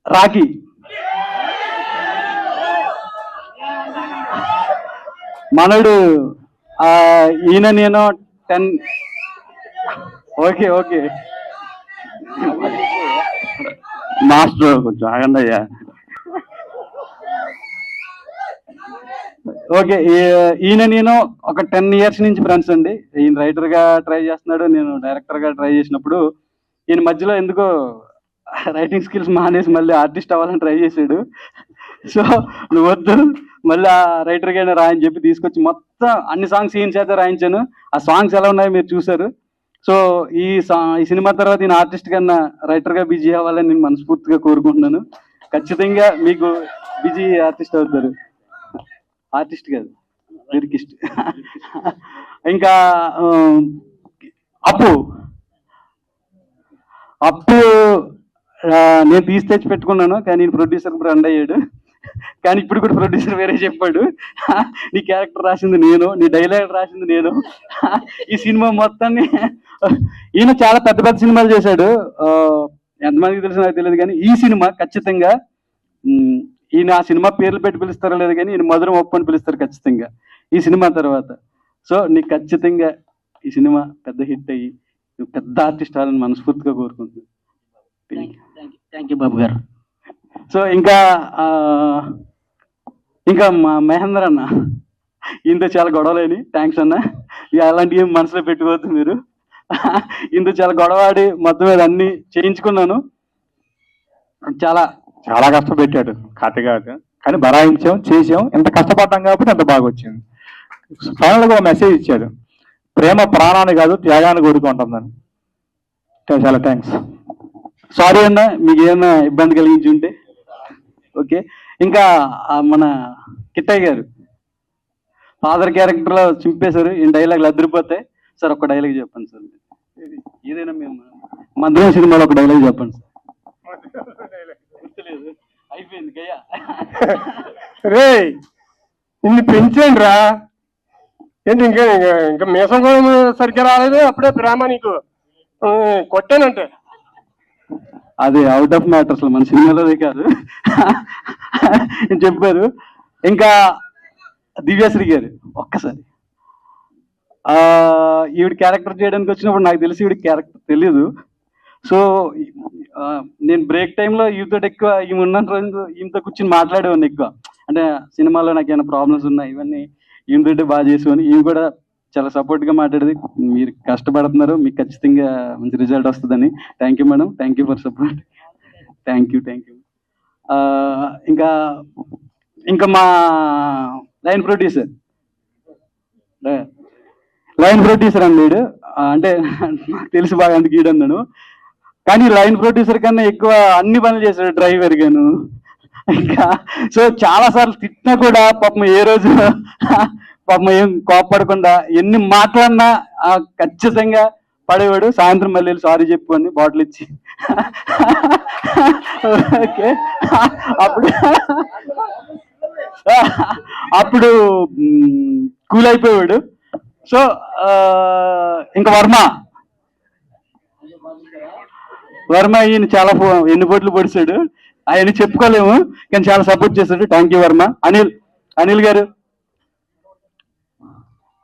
రాఖీ, మనోడు. ఈయన నేను 10 ఓకే మాస్టర్ కొంచెం ఆగండి అయ్యా. ఓకే, ఈయన నేను ఒక 10 years నుంచి ఫ్రెండ్స్ అండి. ఈయన రైటర్ గా ట్రై చేస్తున్నాడు, నేను డైరెక్టర్ గా ట్రై చేసినప్పుడు ఈయన మధ్యలో ఎందుకో రైటింగ్ స్కిల్స్ మానేసి మళ్ళీ ఆర్టిస్ట్ అవ్వాలని ట్రై చేశాడు. సో నువ్వు వద్దు, మళ్ళీ రైటర్ గానే రాయని చెప్పి తీసుకొచ్చి మొత్తం అన్ని సాంగ్స్ ఈయన చేత రాయించాను. ఆ సాంగ్స్ ఎలా ఉన్నాయో మీరు చూసారు. సో ఈ సినిమా తర్వాత ఈయన ఆర్టిస్ట్ కన్నా రైటర్ గా బిజీ అవ్వాలని నేను మనస్ఫూర్తిగా కోరుకుంటున్నాను. ఖచ్చితంగా మీకు బిజీ ఆర్టిస్ట్ అవుతారు. ఆర్టిస్ట్ కాదు, లిరికిస్ట్. ఇంకా అప్పు నేను తీసి తెచ్చి పెట్టుకున్నాను, కానీ నేను ప్రొడ్యూసర్ ఫ్రెండ్ అయ్యాడు. కానీ ఇప్పుడు కూడా ప్రొడ్యూసర్ వేరే చెప్పాడు, నీ క్యారెక్టర్ రాసింది నేను, నీ డైలాగ్ రాసింది నేను. ఈ సినిమా మొత్తాన్ని ఈయన చాలా పెద్ద పెద్ద సినిమాలు చేశాడు, ఎంతమందికి తెలుసు నాకు తెలియదు. కానీ ఈ సినిమా ఖచ్చితంగా ఈయన ఆ సినిమా పేర్లు పెట్టి పిలుస్తారో లేదు, కానీ ఈయన మధురం ఒప్పు అని పిలుస్తారు ఖచ్చితంగా ఈ సినిమా తర్వాత. సో నీకు ఖచ్చితంగా ఈ సినిమా పెద్ద హిట్ అయ్యి నువ్వు పెద్ద ఆర్టిస్ట్ అవ్వాలని మనస్ఫూర్తిగా కోరుకుంటున్నాను. థ్యాంక్ యూ బాబు గారు. సో ఇంకా మా మహేందర్ అన్న, ఇంత చాలా గొడవలేని థ్యాంక్స్ అన్న. ఇక అలాంటివి ఏం మనసులో పెట్టుకోవద్దు మీరు. ఇంత చాలా గొడవాడి మొత్తం మీద అన్ని చేయించుకున్నాను. చాలా చాలా కష్టపెట్టాడు కార్తీక్ గారు, కానీ బరాయించాం, చేసాం. ఎంత కష్టపడ్డాం కాబట్టి అంత బాగా వచ్చింది. ఫైనల్గా ఒక మెసేజ్ ఇచ్చాడు, ప్రేమ ప్రాణాన్ని కాదు త్యాగాన్ని కోరుకుంటుందని. చాలా థ్యాంక్స్. సారీ అన్న మీకు ఏమైనా ఇబ్బంది కలిగించి ఉంటే. ఓకే, ఇంకా మన కిట్టయ్య గారు ఫాదర్ క్యారెక్టర్ లో చింపేశారు. ఈ డైలాగులు అదిరిపోతాయి సార్. ఒక డైలాగ్ చెప్పండి సార్, ఏదైనా మేము మధ్య సినిమాలో ఒక డైలాగ్ చెప్పండి సార్. గుర్తులేదు, అయిపోయింది గయ్యా. రే ఇన్ని పెంచండి రా, ఏంటి ఇంకా ఇంకా మీసం కూడా సరిగ్గా రాలేదు, అప్పుడే ప్రేమ నీకు కొట్టానంటే. అది అవుట్ ఆఫ్ మ్యాటర్, అసలు మన సినిమాలోదే కాదు చెప్పారు. ఇంకా దివ్యశ్రీ గారు ఒక్కసారి ఈవిడ క్యారెక్టర్ చేయడానికి వచ్చినప్పుడు నాకు తెలిసి ఈవిడ క్యారెక్టర్ తెలియదు. సో నేను బ్రేక్ టైంలో ఈతో ఎక్కువ ఈ ఉన్న రోజు ఈమెతో కూర్చొని మాట్లాడేవాడిని ఎక్కువ. అంటే సినిమాలో నాకు ఏమైనా ప్రాబ్లమ్స్ ఉన్నాయి ఇవన్నీ ఈమెతో బాగా చేసేవాడిని. ఈమె కూడా చాలా సపోర్ట్గా మాట్లాడేది. మీరు కష్టపడుతున్నారు, మీకు ఖచ్చితంగా మంచి రిజల్ట్ వస్తుందని. Thank you madam, thank you for support. Thank you. ఇంకా మా లైన్ ప్రొడ్యూసర్ అండి వీడు. అంటే నాకు తెలిసి బాగా అందుకు ఈడన్నాను, కానీ లైన్ ప్రొడ్యూసర్ కన్నా ఎక్కువ అన్ని పనులు చేశాడు, డ్రైవర్ గాను. ఇంకా సో చాలా సార్లు తిట్టినా కూడా పాపం ఏ రోజు పాపం ఏం కోపడకుండా ఎన్ని మాట్లాడినా ఖచ్చితంగా పడేవాడు. సాయంత్రం మళ్ళీ సారీ చెప్పుకొని బాటిల్ ఇచ్చి ఓకే అప్పుడు కూల్ అయిపోయాడు. సో ఇంకా వర్మ ఈయన చాలా ఎన్ని పోట్లు పొడిచాడు, ఆయన చెప్పుకోలేము, కానీ చాలా సపోర్ట్ చేశాడు. Thank you Varma. అనిల్ గారు,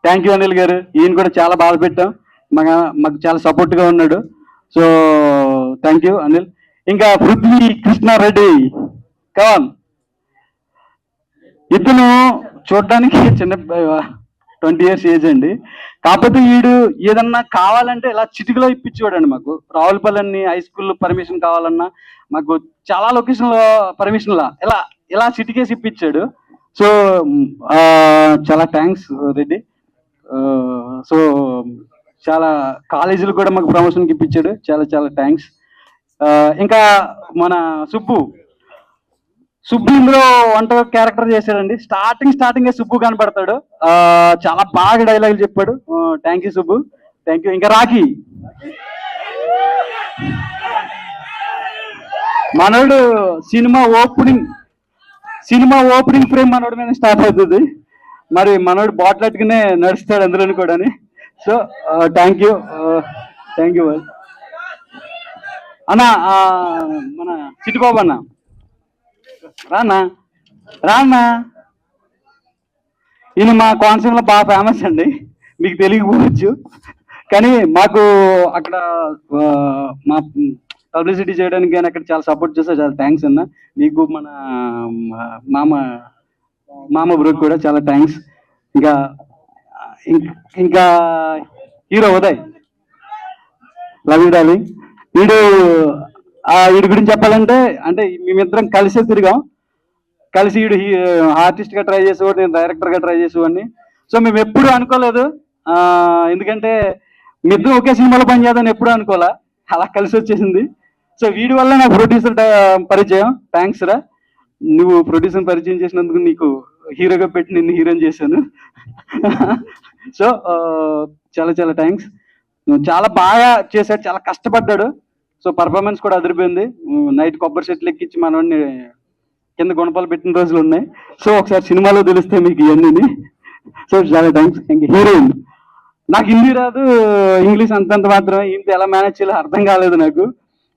థ్యాంక్ యూ అనిల్ గారు. ఈయన కూడా చాలా బాధ పెట్టాం, మాకు చాలా సపోర్ట్గా ఉన్నాడు. So thank you Anil. ఇంకా పృథ్వీ కృష్ణారెడ్డి కవాన్, ఇతను చూడడానికి చిన్న 20 years ఏజ్ అండి. కాకపోతే వీడు ఏదన్నా కావాలంటే ఇలా చిటికలో ఇప్పించేవాడండి మాకు. రావులపల్లి హై స్కూల్లో పర్మిషన్ కావాలన్నా మాకు చాలా లొకేషన్లో పర్మిషన్లా ఇలా చిటికేసి ఇప్పించాడు. సో చాలా థ్యాంక్స్ రెడ్డి. సో చాలా కాలేజీలు కూడా మాకు ప్రమోషన్కి ఇప్పించాడు, చాలా థ్యాంక్స్. ఇంకా మన సుబ్బు ఇందులో వంట క్యారెక్టర్ చేశాడండి. స్టార్టింగ్ సుబ్బు కనపడతాడు, చాలా బాగా డైలాగులు చెప్పాడు. Thank you Subbu, thank you. ఇంకా రాఖీ మనోడు సినిమా ఓపెనింగ్ ఫ్రేమ్ మనోడి మీద స్టార్ట్ అవుతుంది. మరి మనోడు బాటిల్ అట్టుకునే నడుస్తాడు అందులోని కూడా. సో థ్యాంక్ యూ అన్న. మన చిట్టుబాబు అన్న రానా ఈయన మా కోనసీమలో బాగా ఫేమస్ అండి, మీకు తెలియకపోవచ్చు, కానీ మాకు అక్కడ మా పబ్లిసిటీ చేయడానికి కానీ అక్కడ చాలా సపోర్ట్ చేస్తా. చాలా థ్యాంక్స్ అన్న నీకు, మన మామ బ్రోకి కూడా చాలా థ్యాంక్స్. ఇంకా hero Uday, love you darling. వీడి గురించి చెప్పాలంటే, అంటే మేమిద్దరం కలిసే తిరిగాం, కలిసి వీడు ఆర్టిస్ట్గా ట్రై చేసేవాడు, నేను డైరెక్టర్గా ట్రై చేసేవాడిని. సో మేము ఎప్పుడు అనుకోలేదు, ఎందుకంటే మీ ఇద్దరం ఒకే సినిమాలో పనిచేద్దామని ఎప్పుడు అనుకోలే, అలా కలిసి వచ్చేసింది. సో వీడి వల్ల నాకు ప్రొడ్యూసర్ పరిచయం. థ్యాంక్స్ రా, నువ్వు ప్రొడ్యూసర్ పరిచయం చేసినందుకు నీకు హీరోగా పెట్టి నిన్ను హీరోని చేశాను. సో చాలా థ్యాంక్స్. నువ్వు చాలా బాగా చేశాడు, చాలా కష్టపడ్డాడు. సో పర్ఫార్మెన్స్ కూడా అదిరిపోయింది. నైట్ కొబ్బరి చెట్లు ఎక్కించి మనోడిని కింద గుణపాలు పెట్టిన రోజులు ఉన్నాయి. సో ఒకసారి సినిమాలో తెలిస్తే మీకు ఇవన్నీ. సో చాలా థ్యాంక్స్. ఇంకా హీరోయిన్, నాకు హిందీ రాదు, ఇంగ్లీష్ అంతంత మాత్రమే, ఈమెతో ఎలా మేనేజ్ చేయాలో అర్థం కాలేదు నాకు.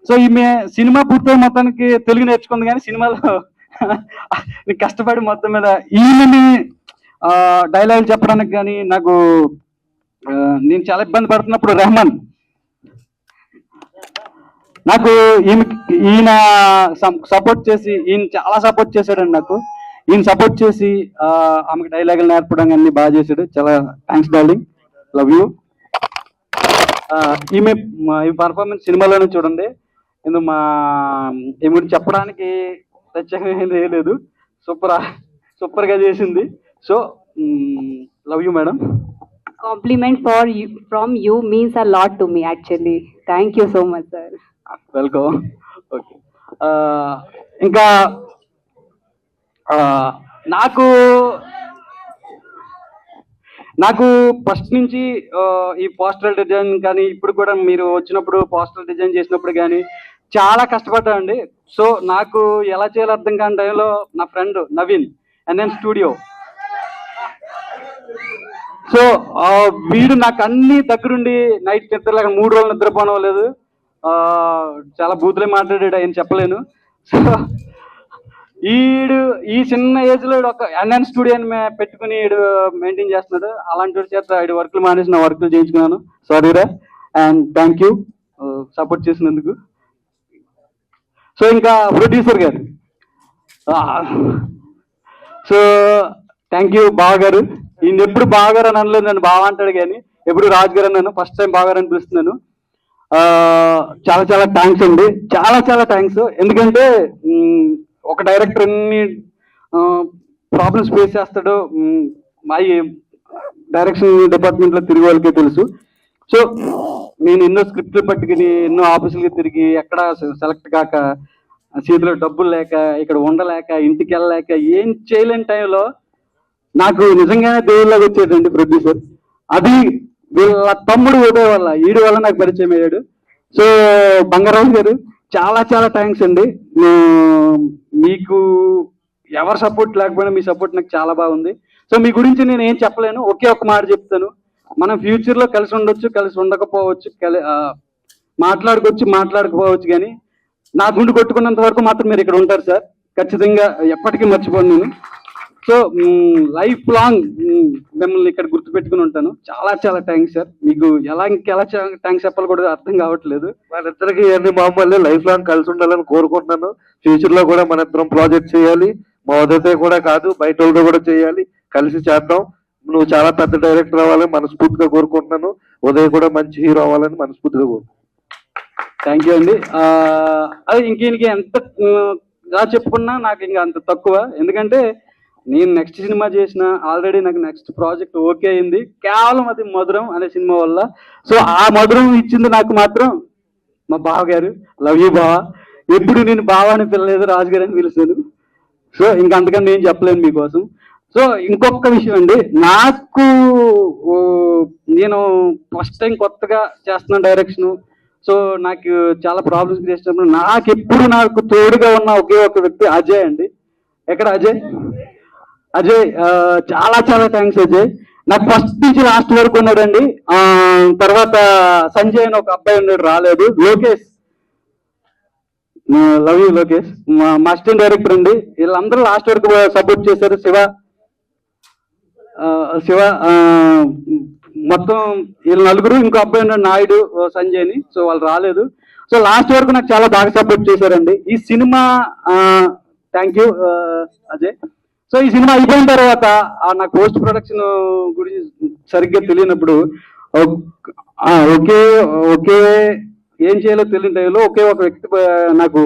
సో ఈమె సినిమా పూర్తయి మొత్తానికి తెలుగు నేర్చుకుంది, కానీ సినిమాలో కష్టపడి మొత్తం మీద ఈమెని డైలాగులు చెప్పడానికి కానీ నాకు నేను చాలా ఇబ్బంది పడుతున్నప్పుడు రెహమాన్ నాకు ఈయన సపోర్ట్ చేసి, ఈయన చాలా సపోర్ట్ చేశాడండి నాకు. ఈయన సపోర్ట్ చేసి ఆమెకు డైలాగులు నేర్పడం అన్ని బాగా చేశాడు. చాలా థ్యాంక్స్ డార్లింగ్, లవ్ యూ. ఈమె ఈ పర్ఫార్మెన్స్ సినిమాలోనే చూడండి. ఈమె గురించి చెప్పడానికి ప్రత్యేకంగా ఏం లేదు, సూపర్గా చేసింది. So love you madam. Compliment from you means a lot to me actually. Thank you so much sir. Welcome. Okay, ఇంకా నాకు ఫస్ట్ నుంచి ఈ పోస్టల్ డిజైన్ కానీ, ఇప్పుడు కూడా మీరు వచ్చినప్పుడు పోస్టల్ డిజైన్ చేసినప్పుడు కానీ చాలా కష్టపడ్డానండి. సో నాకు ఎలా చేయాలో అర్థం కాని టైంలో నా friend Naveen NN studio, so వీడు నాకు అన్ని దగ్గరుండి నైట్ నిద్రలాగా 3 రోజులు నిద్రపోవడం లేదు, చాలా బూతులే మాట్లాడాడు, ఆయన చెప్పలేను. సో ఈ చిన్న ఏజ్ లో ఒక NN స్టూడియో అని పెట్టుకుని మెయింటైన్ చేస్తున్నాడు. అలాంటి చేత వర్క్లు మానేసి నా వర్క్లు చేయించుకున్నాను. సారీ రా, అండ్ థ్యాంక్ యూ. సపోర్ట్ చేసినందుకు. సో ఇంకా ప్రొడ్యూసర్ గారు, సో థ్యాంక్ యూ బావ గారు. ఈయన ఎప్పుడు బావగారు అని అనలేదు, నన్ను బావ అంటాడు కానీ ఎప్పుడు రాజు గారు అన్నాను, ఫస్ట్ టైం బావగారు అని పిలుస్తున్నాను. చాలా చాలా థ్యాంక్స్ అండి, చాలా చాలా థ్యాంక్స్. ఎందుకంటే ఒక డైరెక్టర్ ఎన్ని ప్రాబ్లమ్స్ ఫేస్ చేస్తాడో మా డైరెక్షన్ డిపార్ట్మెంట్లో తిరిగి వాళ్ళకే తెలుసు. సో నేను ఎన్నో స్క్రిప్ట్లు పట్టుకుని ఎన్నో ఆఫీసులకి తిరిగి ఎక్కడ సెలెక్ట్ కాక, చేతిలో డబ్బులు లేక, ఇక్కడ ఉండలేక, ఇంటికి వెళ్ళలేక, ఏం చేయలేని టైంలో నాకు నిజంగానే దేవుళ్ళగా వచ్చేటండి ప్రొడ్యూసర్. అది వీళ్ళ తమ్ముడు ఉదయ్ వల్ల, ఈడు వల్ల నాకు పరిచయం అయ్యాడు. సో బంగారాజు గారు చాలా చాలా థ్యాంక్స్ అండి. మీకు ఎవరి సపోర్ట్ లేకపోయినా మీ సపోర్ట్ నాకు చాలా బాగుంది. సో మీ గురించి నేను ఏం చెప్పలేను, ఒకే ఒక మాట చెప్తాను. మనం ఫ్యూచర్లో కలిసి ఉండొచ్చు, కలిసి ఉండకపోవచ్చు, మాట్లాడుకోవచ్చు, కానీ నా గుండు కొట్టుకున్నంత వరకు మాత్రం మీరు ఇక్కడ ఉంటారు సార్, ఖచ్చితంగా ఎప్పటికీ మర్చిపోను నేను. సో లైఫ్ లాంగ్ మిమ్మల్ని ఇక్కడ గుర్తుపెట్టుకుని ఉంటాను. చాలా చాలా థ్యాంక్స్ సార్. మీకు ఎలా థ్యాంక్స్ చెప్పాలి కూడా అర్థం కావట్లేదు. వాళ్ళిద్దరికి అన్ని మామూలు లైఫ్ లాంగ్ కలిసి ఉండాలని కోరుకుంటున్నాను. ఫ్యూచర్ లో కూడా మన ఇద్దరం ప్రాజెక్ట్ చేయాలి. మా ఉదయతో కూడా కాదు, బయట వాళ్ళతో కూడా చేయాలి, కలిసి చేద్దాం. నువ్వు చాలా పెద్ద డైరెక్టర్ అవ్వాలని మనస్ఫూర్తిగా కోరుకుంటున్నాను. ఉదయ్ కూడా మంచి హీరో అవ్వాలని మనస్ఫూర్తిగా కోరుకుంటున్నాను. థ్యాంక్ యూ అండి. అది ఇంక ఎంత ఎలా చెప్పుకున్నా నాకు ఇంకా అంత తక్కువ. ఎందుకంటే నేను నెక్స్ట్ సినిమా చేసిన, ఆల్రెడీ నాకు నెక్స్ట్ ప్రాజెక్ట్ ఓకే అయింది, కేవలం అది మధురం అనే సినిమా వల్ల. సో ఆ మధురం ఇచ్చింది నాకు మాత్రం మా బావగారు. లవ్ యూ బావ. ఎప్పుడు నేను బావ అని పిల్లలేదు, రాజుగారు అని పిలుస్తాను. సో ఇంకా అంతకన్నా నేను చెప్పలేను మీకోసం. సో ఇంకొక విషయం అండి, నాకు నేను ఫస్ట్ టైం కొత్తగా చేస్తున్న డైరెక్షను. సో నాకు చాలా ప్రాబ్లమ్స్ చేసినప్పుడు నాకు తోడుగా ఉన్న ఒకే ఒక వ్యక్తి అజయ్ అండి. ఎక్కడ అజయ్? చాలా చాలా థ్యాంక్స్ అజయ్. నాకు ఫస్ట్ నుంచి లాస్ట్ వరకు ఉన్నాడండి. తర్వాత సంజయ్ అని ఒక అబ్బాయి ఉన్నాడు, రాలేదు. లోకేష్, లవ్ యూ లోకేష్, మా అసిస్టెంట్ డైరెక్టర్ అండి. వీళ్ళందరూ లాస్ట్ వరకు సపోర్ట్ చేశారు. శివ మొత్తం వీళ్ళు నలుగురు, ఇంకో అబ్బాయి ఉన్నాడు నాయుడు, సంజయ్ అని. సో వాళ్ళు రాలేదు. సో లాస్ట్ వరకు నాకు చాలా బాగా సపోర్ట్ చేశారండి. ఈ cinema thank you Ajay. So ఈ సినిమా అయిపోయిన తర్వాత నాకు పోస్ట్ ప్రొడక్షన్ గురించి సరిగ్గా తెలియనప్పుడు ఒకే ఏం చేయాలో తెలియని టైంలో ఒకే ఒక వ్యక్తి నాకు